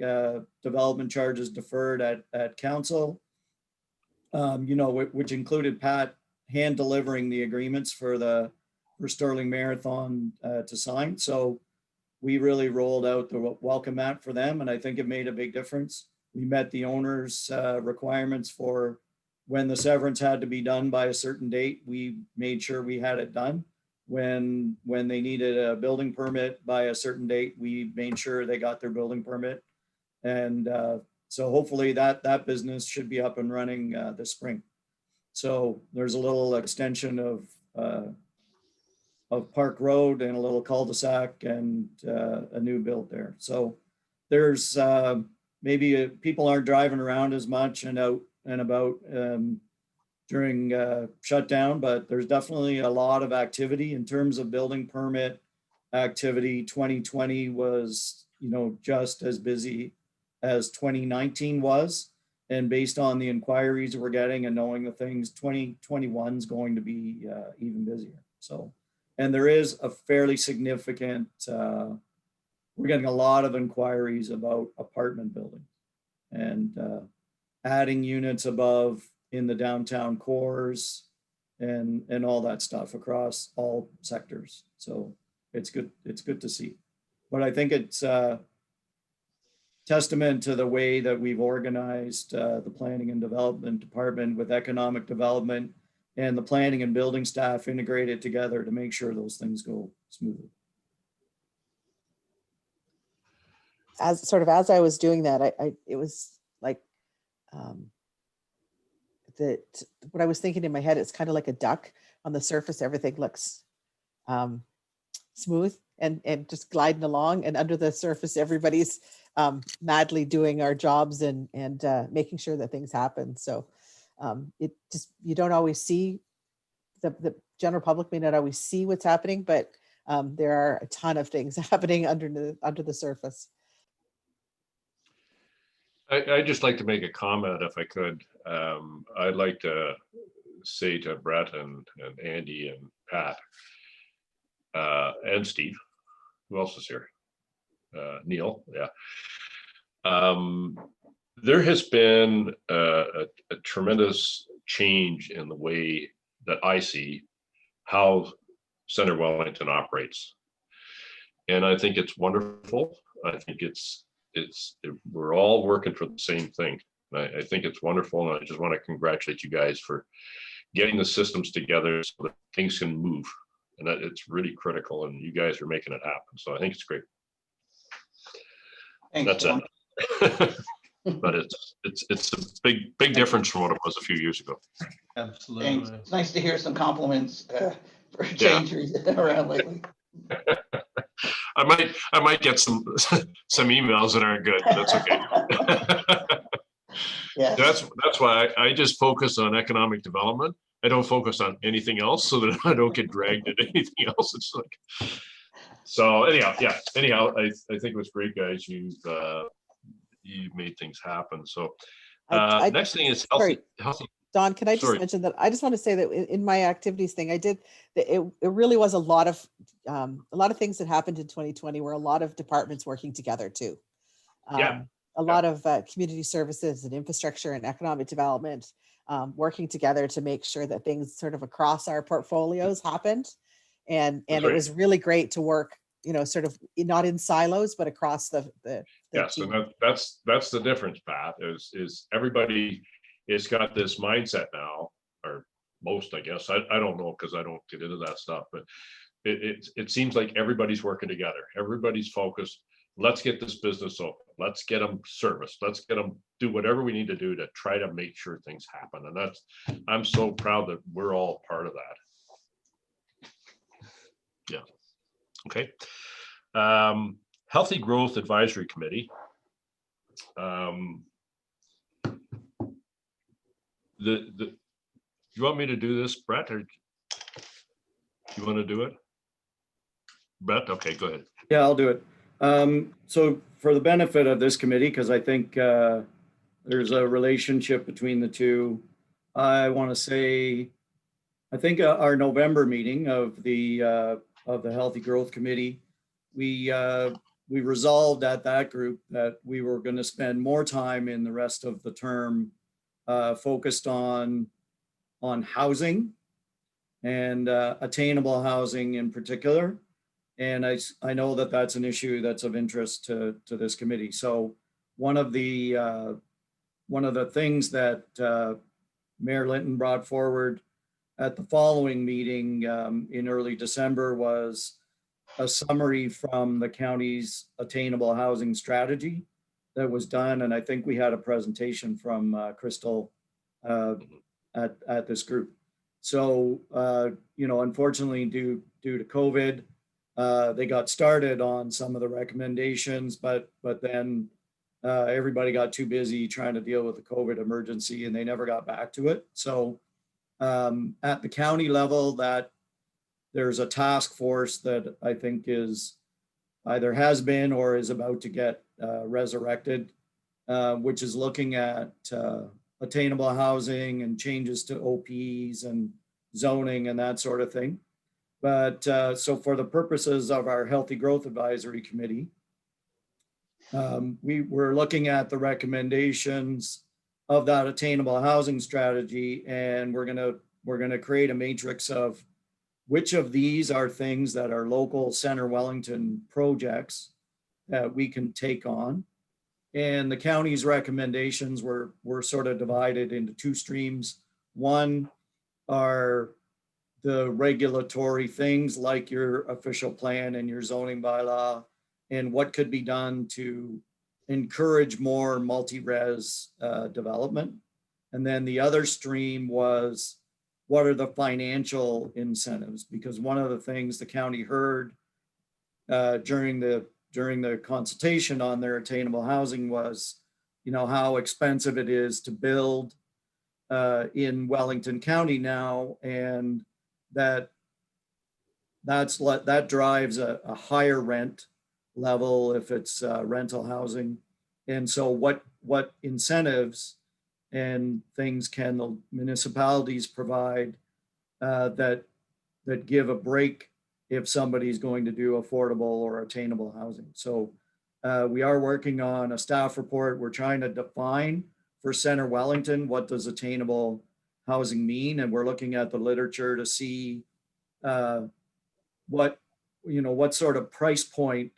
development charges deferred at council, which included Pat hand delivering the agreements for Sterling Marathon to sign. So we really rolled out the welcome mat for them, and I think it made a big difference. We met the owner's requirements for when the severance had to be done by a certain date. We made sure we had it done. When they needed a building permit by a certain date, we made sure they got their building permit. And so hopefully that business should be up and running this spring. So there's a little extension of Park Road and a little cul-de-sac and a new build there. So there's maybe people aren't driving around as much and out and about during shutdown, but there's definitely a lot of activity in terms of building permit activity. 2020 was, just as busy as 2019 was. And based on the inquiries we're getting and knowing the things, 2021 is going to be even busier. So, and there is a fairly significant, we're getting a lot of inquiries about apartment buildings and adding units above in the downtown cores and all that stuff across all sectors. So it's good to see. But I think it's testament to the way that we've organized the planning and development department with economic development and the planning and building staff integrated together to make sure those things go smoothly. As I was doing that, it was like, what I was thinking in my head, it's kind of like a duck. On the surface, everything looks smooth and just gliding along, and under the surface, everybody's madly doing our jobs and making sure that things happen. So it just, you don't always see, the general public may not always see what's happening, but there are a ton of things happening under the surface. I'd just like to make a comment if I could. I'd like to say to Brett and Andy and Pat and Steve, who else is here? Neil, yeah. There has been a tremendous change in the way that I see how Center Wellington operates. And I think it's wonderful. I think we're all working for the same thing. I think it's wonderful, and I just want to congratulate you guys for getting the systems together so that things can move, and that it's really critical, and you guys are making it happen. So I think it's great. Thanks, That's John. it. But it's a big difference from what it was a few years ago. Absolutely. Thanks. It's nice to hear some compliments for a Yeah. change around lately. I might get some emails that aren't good. That's okay. Yes. That's why I just focus on economic development. I don't focus on anything else so that I don't get dragged into anything else. It's like, so anyhow, yeah. Anyhow, I think it was great, guys. You made things happen. So next thing is healthy. Don, can I just mention that I just want to say that in my activities thing, I did it really was a lot of things that happened in 2020 where a lot of departments working together too. A lot of community services and infrastructure and economic development working together to make sure that things sort of across our portfolios happened. And it was really great to work, sort of not in silos, but across the yes, team. and that's the difference, Pat, is everybody has got this mindset now, or most, I guess. I don't know, because I don't get into that stuff, but it seems like everybody's working together. Everybody's focused. Let's get this business open. Let's get them serviced. Let's get them do whatever we need to do to try to make sure things happen. And I'm so proud that we're all part of that. Yeah. Okay. Healthy Growth Advisory Committee. You want me to do this, Brett, or you want to do it? Brett, okay, go ahead. Yeah, I'll do it. So for the benefit of this committee, because I think there's a relationship between the two, I want to say, I think our November meeting of the Healthy Growth Committee, we resolved at that group that we were going to spend more time in the rest of the term focused on housing and attainable housing in particular. And I know that that's an issue that's of interest to this committee. So one of the things that Mayor Linton brought forward at the following meeting in early December was a summary from the county's attainable housing strategy that was done. And I think we had a presentation from Crystal at this group. So, unfortunately, due to COVID, they got started on some of the recommendations, but then everybody got too busy trying to deal with the COVID emergency and they never got back to it. So at the county level, that there's a task force that I think is either has been or is about to get resurrected, which is looking at attainable housing and changes to OPs and zoning and that sort of thing. But so for the purposes of our Healthy Growth Advisory Committee, we were looking at the recommendations of that attainable housing strategy, and we're gonna create a matrix of which of these are things that are local Center Wellington projects that we can take on. And the county's recommendations were sort of divided into two streams. One are the regulatory things like your official plan and your zoning bylaw and what could be done to encourage more multi-res development. And then the other stream was, what are the financial incentives? Because one of the things the county heard during the consultation on their attainable housing was, how expensive it is to build in Wellington County now, and that drives a higher rent level if it's rental housing. And so what incentives and things can the municipalities provide that give a break if somebody's going to do affordable or attainable housing. So we are working on a staff report. We're trying to define for Center Wellington, what does attainable housing mean? And we're looking at the literature to see what sort of price point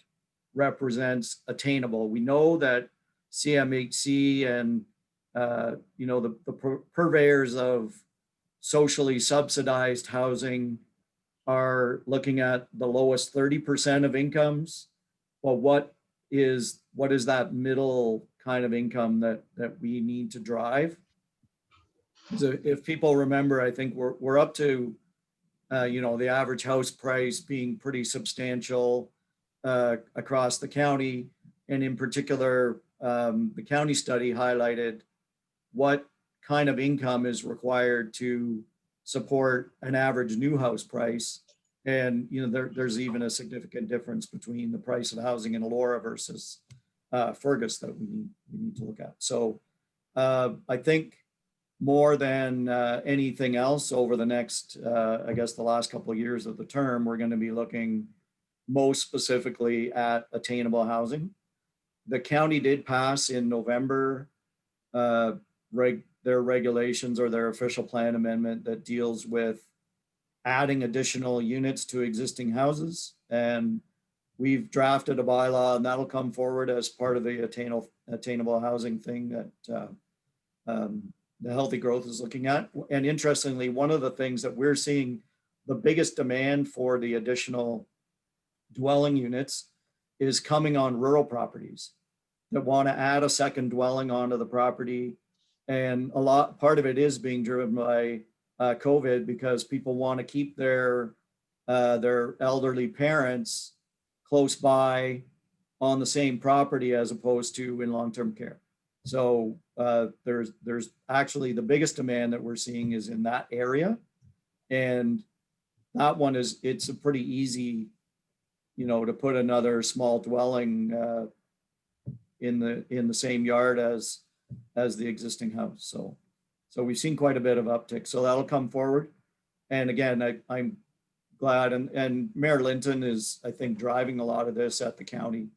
represents attainable. We know that CMHC and the purveyors of socially subsidized housing are looking at the lowest 30% of incomes. Well, what is that middle kind of income that we need to drive. So if people remember, I think we're up to, the average house price being pretty substantial across the county. And in particular, the county study highlighted what kind of income is required to support an average new house price. And, there's even a significant difference between the price of housing in Elora versus Fergus that we need to look at. So I think more than anything else over the next, I guess the last couple of years of the term, we're going to be looking most specifically at attainable housing. The county did pass in November their regulations or their official plan amendment that deals with adding additional units to existing houses. And we've drafted a bylaw, and that'll come forward as part of the attainable housing thing that the Healthy Growth is looking at. And interestingly, one of the things that we're seeing the biggest demand for the additional dwelling units is coming on rural properties that want to add a second dwelling onto the property. And part of it is being driven by COVID, because people want to keep their elderly parents close by on the same property as opposed to in long-term care. So there's actually the biggest demand that we're seeing is in that area. And that one it's a pretty easy, to put another small dwelling in the same yard as the existing house. So we've seen quite a bit of uptick. So that'll come forward. And again, I'm glad, and Mayor Linton is, I think, driving a lot of this at the county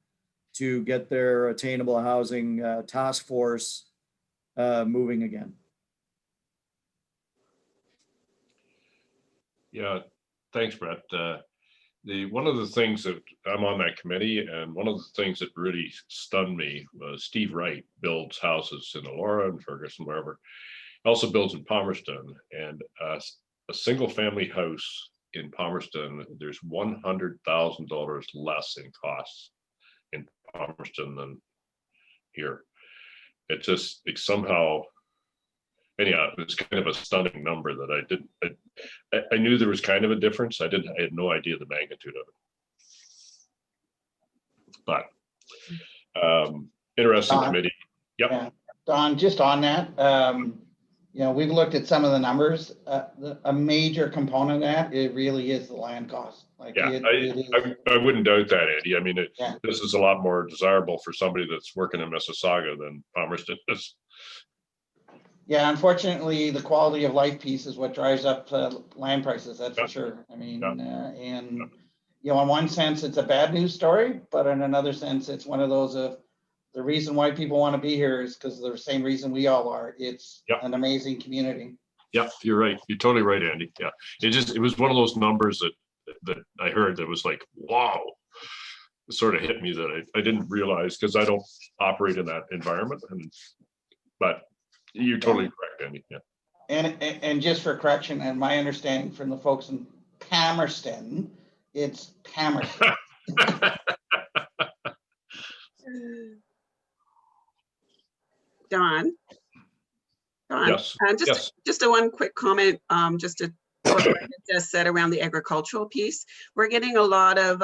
to get their attainable housing task force moving again. Yeah, thanks, Brett. One of the things that I'm on that committee, and one of the things that really stunned me was Steve Wright builds houses in Elora and Ferguson, wherever. He also builds in Palmerston, and a single family house in Palmerston, there's $100,000 less in costs in Palmerston than here. It's somehow, anyhow, it's kind of a stunning number that I knew there was kind of a difference. I had no idea the magnitude of it. But interesting Don, committee. Yep. Yeah. Don, just on that, we've looked at some of the numbers. A major component of that, it really is the land cost. I wouldn't doubt that, Andy. I mean, this is a lot more desirable for somebody that's working in Mississauga than Palmerston is. Yeah, unfortunately, the quality of life piece is what drives up land prices. That's for sure. I mean, in one sense, it's a bad news story, but in another sense, it's one of those of the reason why people want to be here is because the same reason we all are. It's an amazing community. Yeah, you're right. You're totally right, Andy. Yeah, it was one of those numbers that I heard that was like, wow, it sort of hit me that I didn't realize, because I don't operate in that environment. But you're totally correct, Andy. Yeah. And just for correction, and my understanding from the folks in Palmerston, it's Palmerston. Don. Yes. Just a one quick comment, just to what I just said around the agricultural piece. We're getting a lot of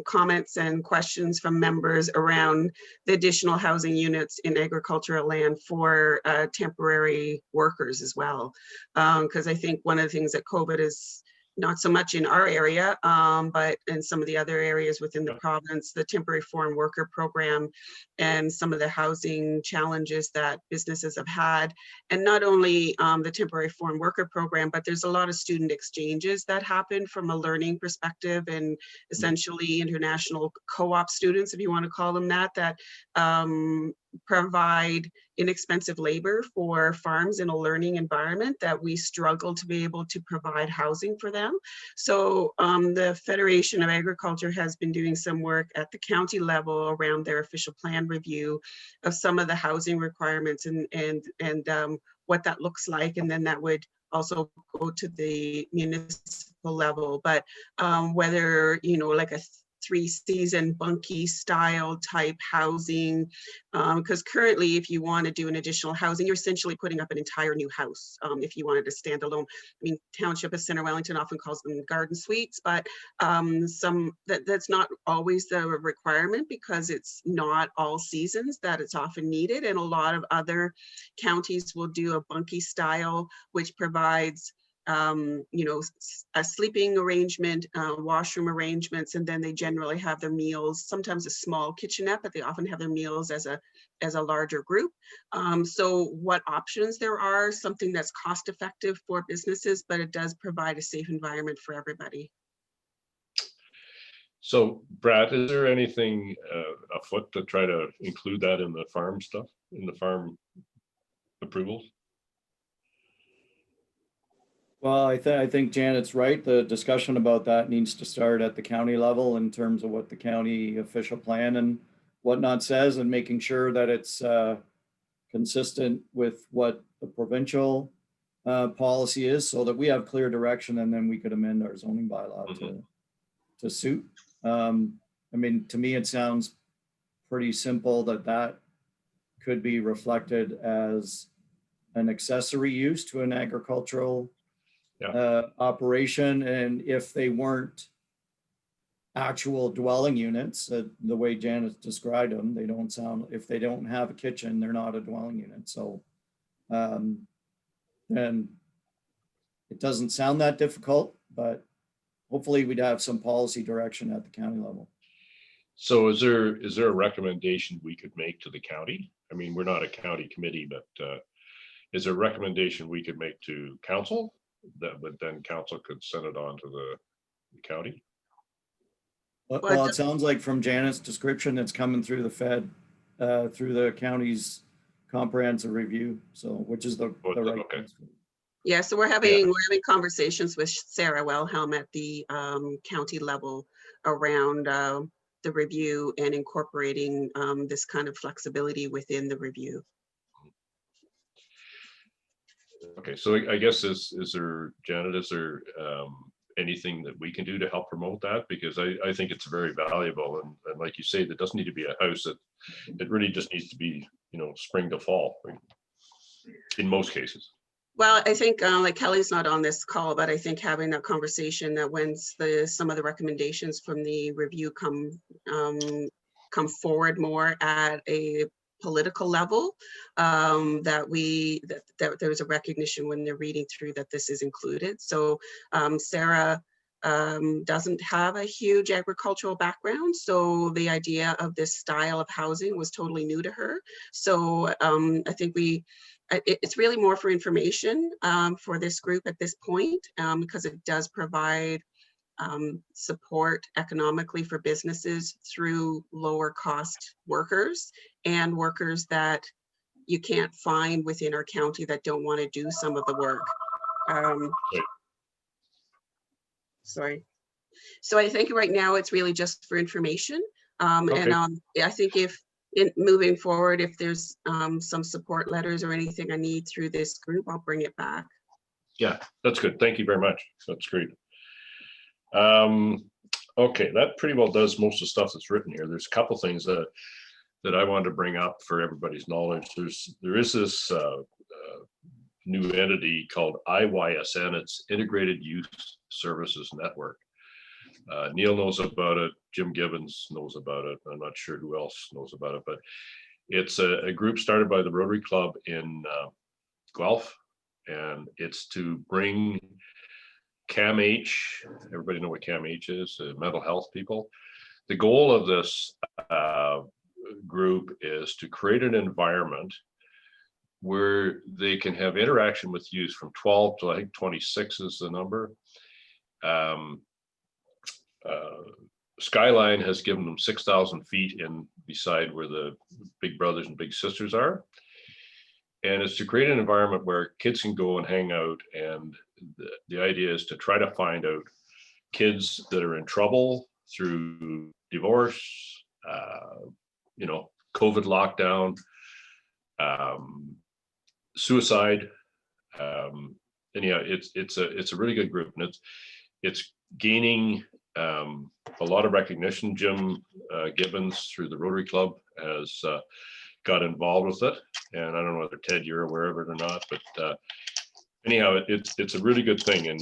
comments and questions from members around the additional housing units in agricultural land for temporary workers as well. Because I think one of the things that COVID is not so much in our area, but in some of the other areas within the province, the temporary foreign worker program and some of the housing challenges that businesses have had. And not only the temporary foreign worker program, but there's a lot of student exchanges that happen from a learning perspective, and essentially international co-op students, if you want to call them that provide inexpensive labor for farms in a learning environment that we struggle to be able to provide housing for them. So the Federation of Agriculture has been doing some work at the county level around their official plan review of some of the housing requirements and what that looks like. And then that would also go to the municipal level. But whether, like a three-season bunkie style type housing. Because currently, if you want to do an additional housing, you're essentially putting up an entire new house. If you wanted to stand alone, I mean, Township of Center Wellington often calls them garden suites, but that's not always the requirement, because it's not all seasons that it's often needed. And a lot of other counties will do a bunkie style, which provides a sleeping arrangement, washroom arrangements, and then they generally have their meals, sometimes a small kitchenette, but they often have their meals as a larger group. So what options there are, something that's cost effective for businesses, but it does provide a safe environment for everybody. So Brad, is there anything afoot to try to include that in the farm stuff, in the farm approvals? Well, I think Janet's right. The discussion about that needs to start at the county level in terms of what the county official plan and whatnot says, and making sure that it's consistent with what the provincial policy is, so that we have clear direction, and then we could amend our zoning bylaw to suit. I mean, to me, it sounds pretty simple that could be reflected as an accessory use to an agricultural operation. And if they weren't actual dwelling units, the way Janet described them, they don't sound, if they don't have a kitchen, they're not a dwelling unit. So then it doesn't sound that difficult, but hopefully we'd have some policy direction at the county level. So is there a recommendation we could make to the county? I mean, we're not a county committee, but is there a recommendation we could make to council that would then council could send it on to the county? Well, it sounds like from Janet's description, it's coming through the Fed, through the county's comprehensive review. So, which is the right. Okay. Yeah, so we're having conversations with Sarah Wilhelm at the county level around the review and incorporating this kind of flexibility within the review. Okay, so I guess is there, Janet, is there anything that we can do to help promote that? Because I think it's very valuable, and like you say, there doesn't need to be a house. It really just needs to be, spring to fall, in most cases. Well, I think like Kelly's not on this call, but I think having a conversation that when some of the recommendations from the review come forward more at a political level, that there's a recognition when they're reading through that this is included. So Sarah doesn't have a huge agricultural background, so the idea of this style of housing was totally new to her. So I think it's really more for information for this group at this point, because it does provide support economically for businesses through lower cost workers and workers that you can't find within our county that don't want to do some of the work. Sorry. So I think right now it's really just for information. And I think moving forward, if there's some support letters or anything I need through this group, I'll bring it back. Yeah, that's good. Thank you very much. That's great. Okay, that pretty well does most of the stuff that's written here. There's a couple things that I wanted to bring up for everybody's knowledge. There is this new entity called IYSN. It's Integrated Youth Services Network. Neil knows about it. Jim Gibbons knows about it. I'm not sure who else knows about it, but it's a group started by the Rotary Club in Guelph, and it's to bring CAMH, everybody know what CAMH is, mental health people. The goal of this group is to create an environment where they can have interaction with youth from 12 to I think 26 is the number. Skyline has given them 6,000 feet in beside where the big brothers and big sisters are. And it's to create an environment where kids can go and hang out. And the idea is to try to find out kids that are in trouble through divorce, COVID lockdown, suicide. And yeah, it's a really good group, and it's gaining a lot of recognition. Jim Gibbons through the Rotary Club has got involved with it. And I don't know whether Ted, you're aware of it or not, but anyhow, it's a really good thing. And,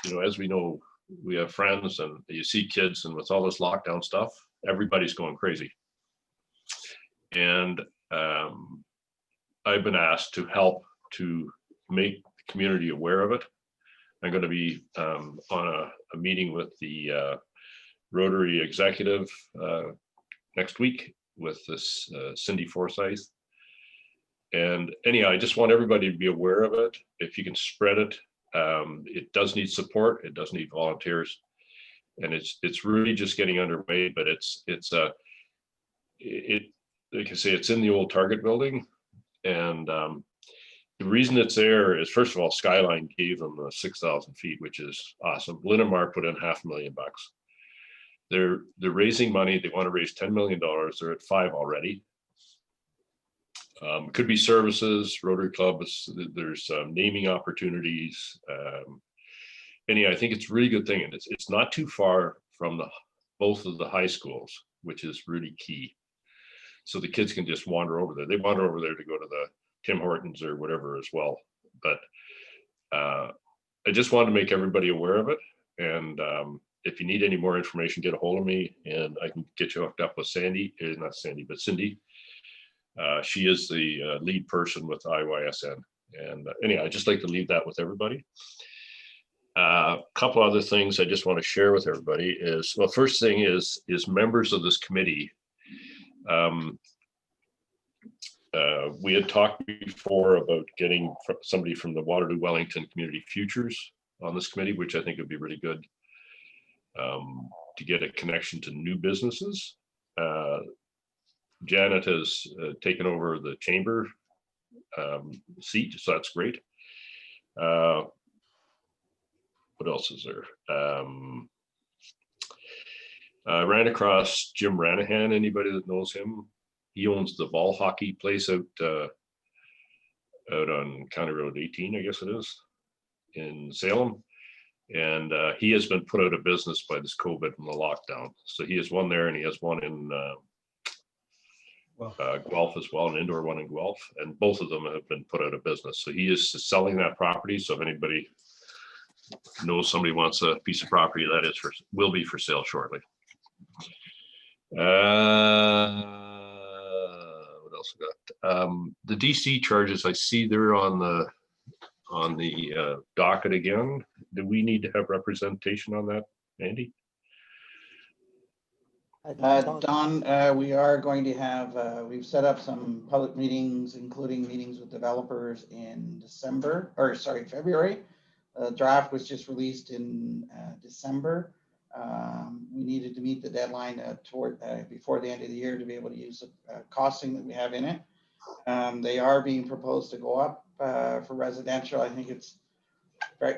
you know, as we know, we have friends and you see kids, and with all this lockdown stuff, everybody's going crazy. And I've been asked to help to make the community aware of it. I'm going to be on a meeting with the Rotary executive next week with this Cindy Forsyth. And anyhow, I just want everybody to be aware of it. If you can spread it, it does need support. It does need volunteers, and it's really just getting underway. But it's like I say, it's in the old Target building, and the reason it's there is, first of all, Skyline gave them 6,000 feet, which is awesome. Linamar put in $500,000. They're raising money. They want to raise $10 million. They're at 5 already. Could be services, Rotary Clubs. There's naming opportunities. Anyhow, I think it's a really good thing, and it's not too far from both of the high schools, which is really key. So the kids can just wander over there. They wander over there to go to the Tim Hortons or whatever as well. But I just wanted to make everybody aware of it. And if you need any more information, get a hold of me, and I can get you hooked up with Sandy. Not Sandy, but Cindy. She is the lead person with IYSN. And anyhow, I'd just like to leave that with everybody. A couple other things I just want to share with everybody is, well, first thing is members of this committee. We had talked before about getting somebody from the Waterloo Wellington Community Futures on this committee, which I think would be really good to get a connection to new businesses. Janet has taken over the chamber seat, so that's great. What else is there? I ran across Jim Ranahan. Anybody that knows him? He owns the ball hockey place out on County Road 18, I guess it is, in Salem. And he has been put out of business by this COVID and the lockdown. So he has one there, and he has one in Guelph as well, an indoor one in Guelph. And both of them have been put out of business. So he is selling that property. So if anybody knows somebody wants a piece of property, that is will be for sale shortly. What else we got? The DC charges, I see they're on the docket again. Do we need to have representation on that, Andy? Don, we are going to have, we've set up some public meetings, including meetings with developers in February. The draft was just released in December. We needed to meet the deadline before the end of the year to be able to use the costing that we have in it. They are being proposed to go up for residential. I think it's,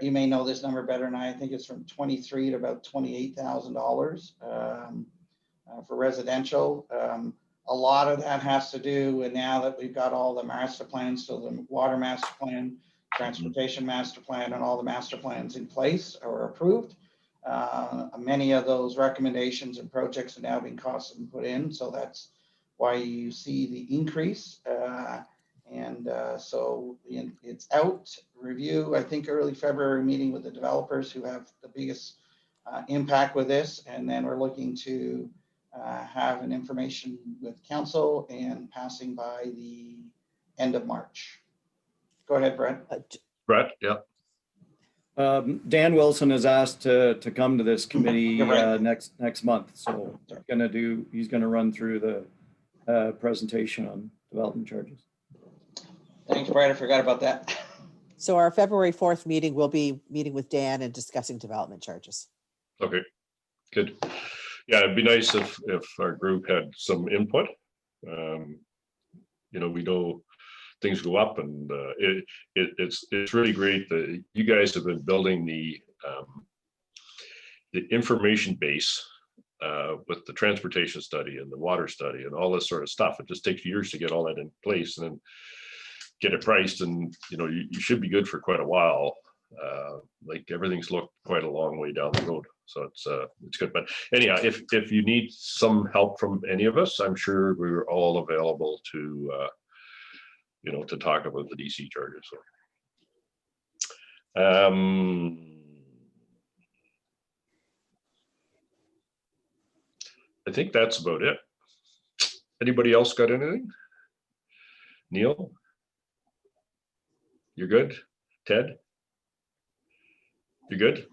you may know this number better than I think it's from $23,000 to about $28,000 for residential. A lot of that has to do, and now that we've got all the master plans, so the water master plan, transportation master plan, and all the master plans in place or approved. Many of those recommendations and projects are now being costed and put in, so that's why you see the increase. So it's out, review, I think early February, meeting with the developers who have the biggest impact with this, and then we're looking to have an information with council and passing by the end of March. Go ahead, Brett. Brett, yeah. Dan Wilson has asked to come to this committee next month. So he's gonna run through the presentation on development charges. Thanks, Brett. I forgot about that. So our February 4th meeting, will be meeting with Dan and discussing development charges. Okay, good. Yeah, it'd be nice if our group had some input. You know, we know things go up, and it's really great that you guys have been building the information base with the transportation study and the water study and all this sort of stuff. It just takes years to get all that in place and then get it priced, and you know, you should be good for quite a while. like everything's looked quite a long way down the road. So it's good. But anyhow, if you need some help from any of us, I'm sure we're all available to, to talk about the DC charges. So. I think that's about it. Anybody else got anything? Neil? You're good? Ted? You good?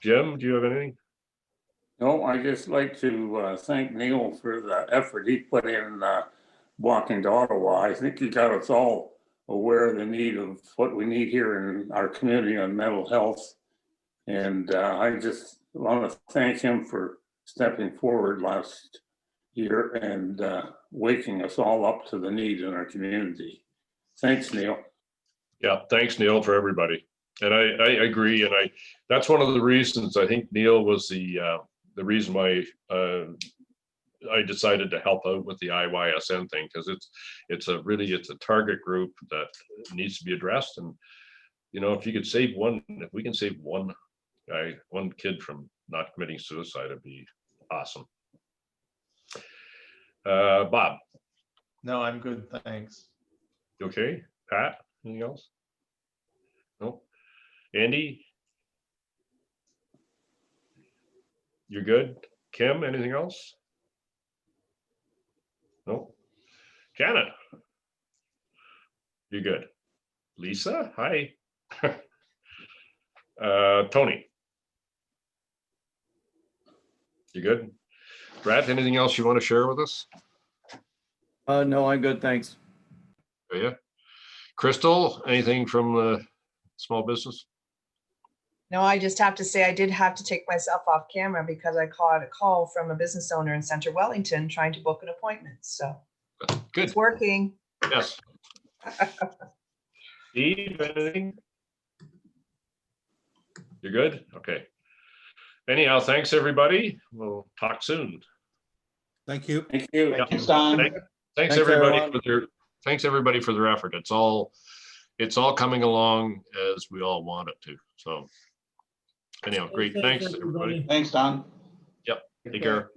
Jim, do you have anything? No, I just like to thank Neil for the effort he put in walking to Ottawa. I think he got us all aware of the need of what we need here in our community on mental health. And I just want to thank him for stepping forward last year and waking us all up to the need in our community. Thanks, Neil. Yeah, thanks, Neil, for everybody. And I agree. And that's one of the reasons I think Neil was the reason why I decided to help out with the IYSN thing, because it's a target group that needs to be addressed. And if you could save one, if we can save one guy, one kid from not committing suicide, it'd be awesome. Bob. No, I'm good, thanks. You okay? Pat, anything else? No. Andy? You're good? Kim, anything else? No. Janet? You're good. Lisa? Hi. Tony? You good? Brad, anything else you want to share with us? No, I'm good, thanks. Oh, yeah. Crystal, anything from the small business? No, I just have to say I did have to take myself off camera because I caught a call from a business owner in Center Wellington trying to book an appointment. So Good. it's working. Yes. Steve, anything? You're good? Okay. Anyhow, thanks, everybody. We'll talk soon. Thank you. Thank you. Thanks, Don. Thanks everybody for their effort. It's all coming along as we all want it to. So anyhow, great. Thanks, everybody. Thanks, Don. Yep. Take care.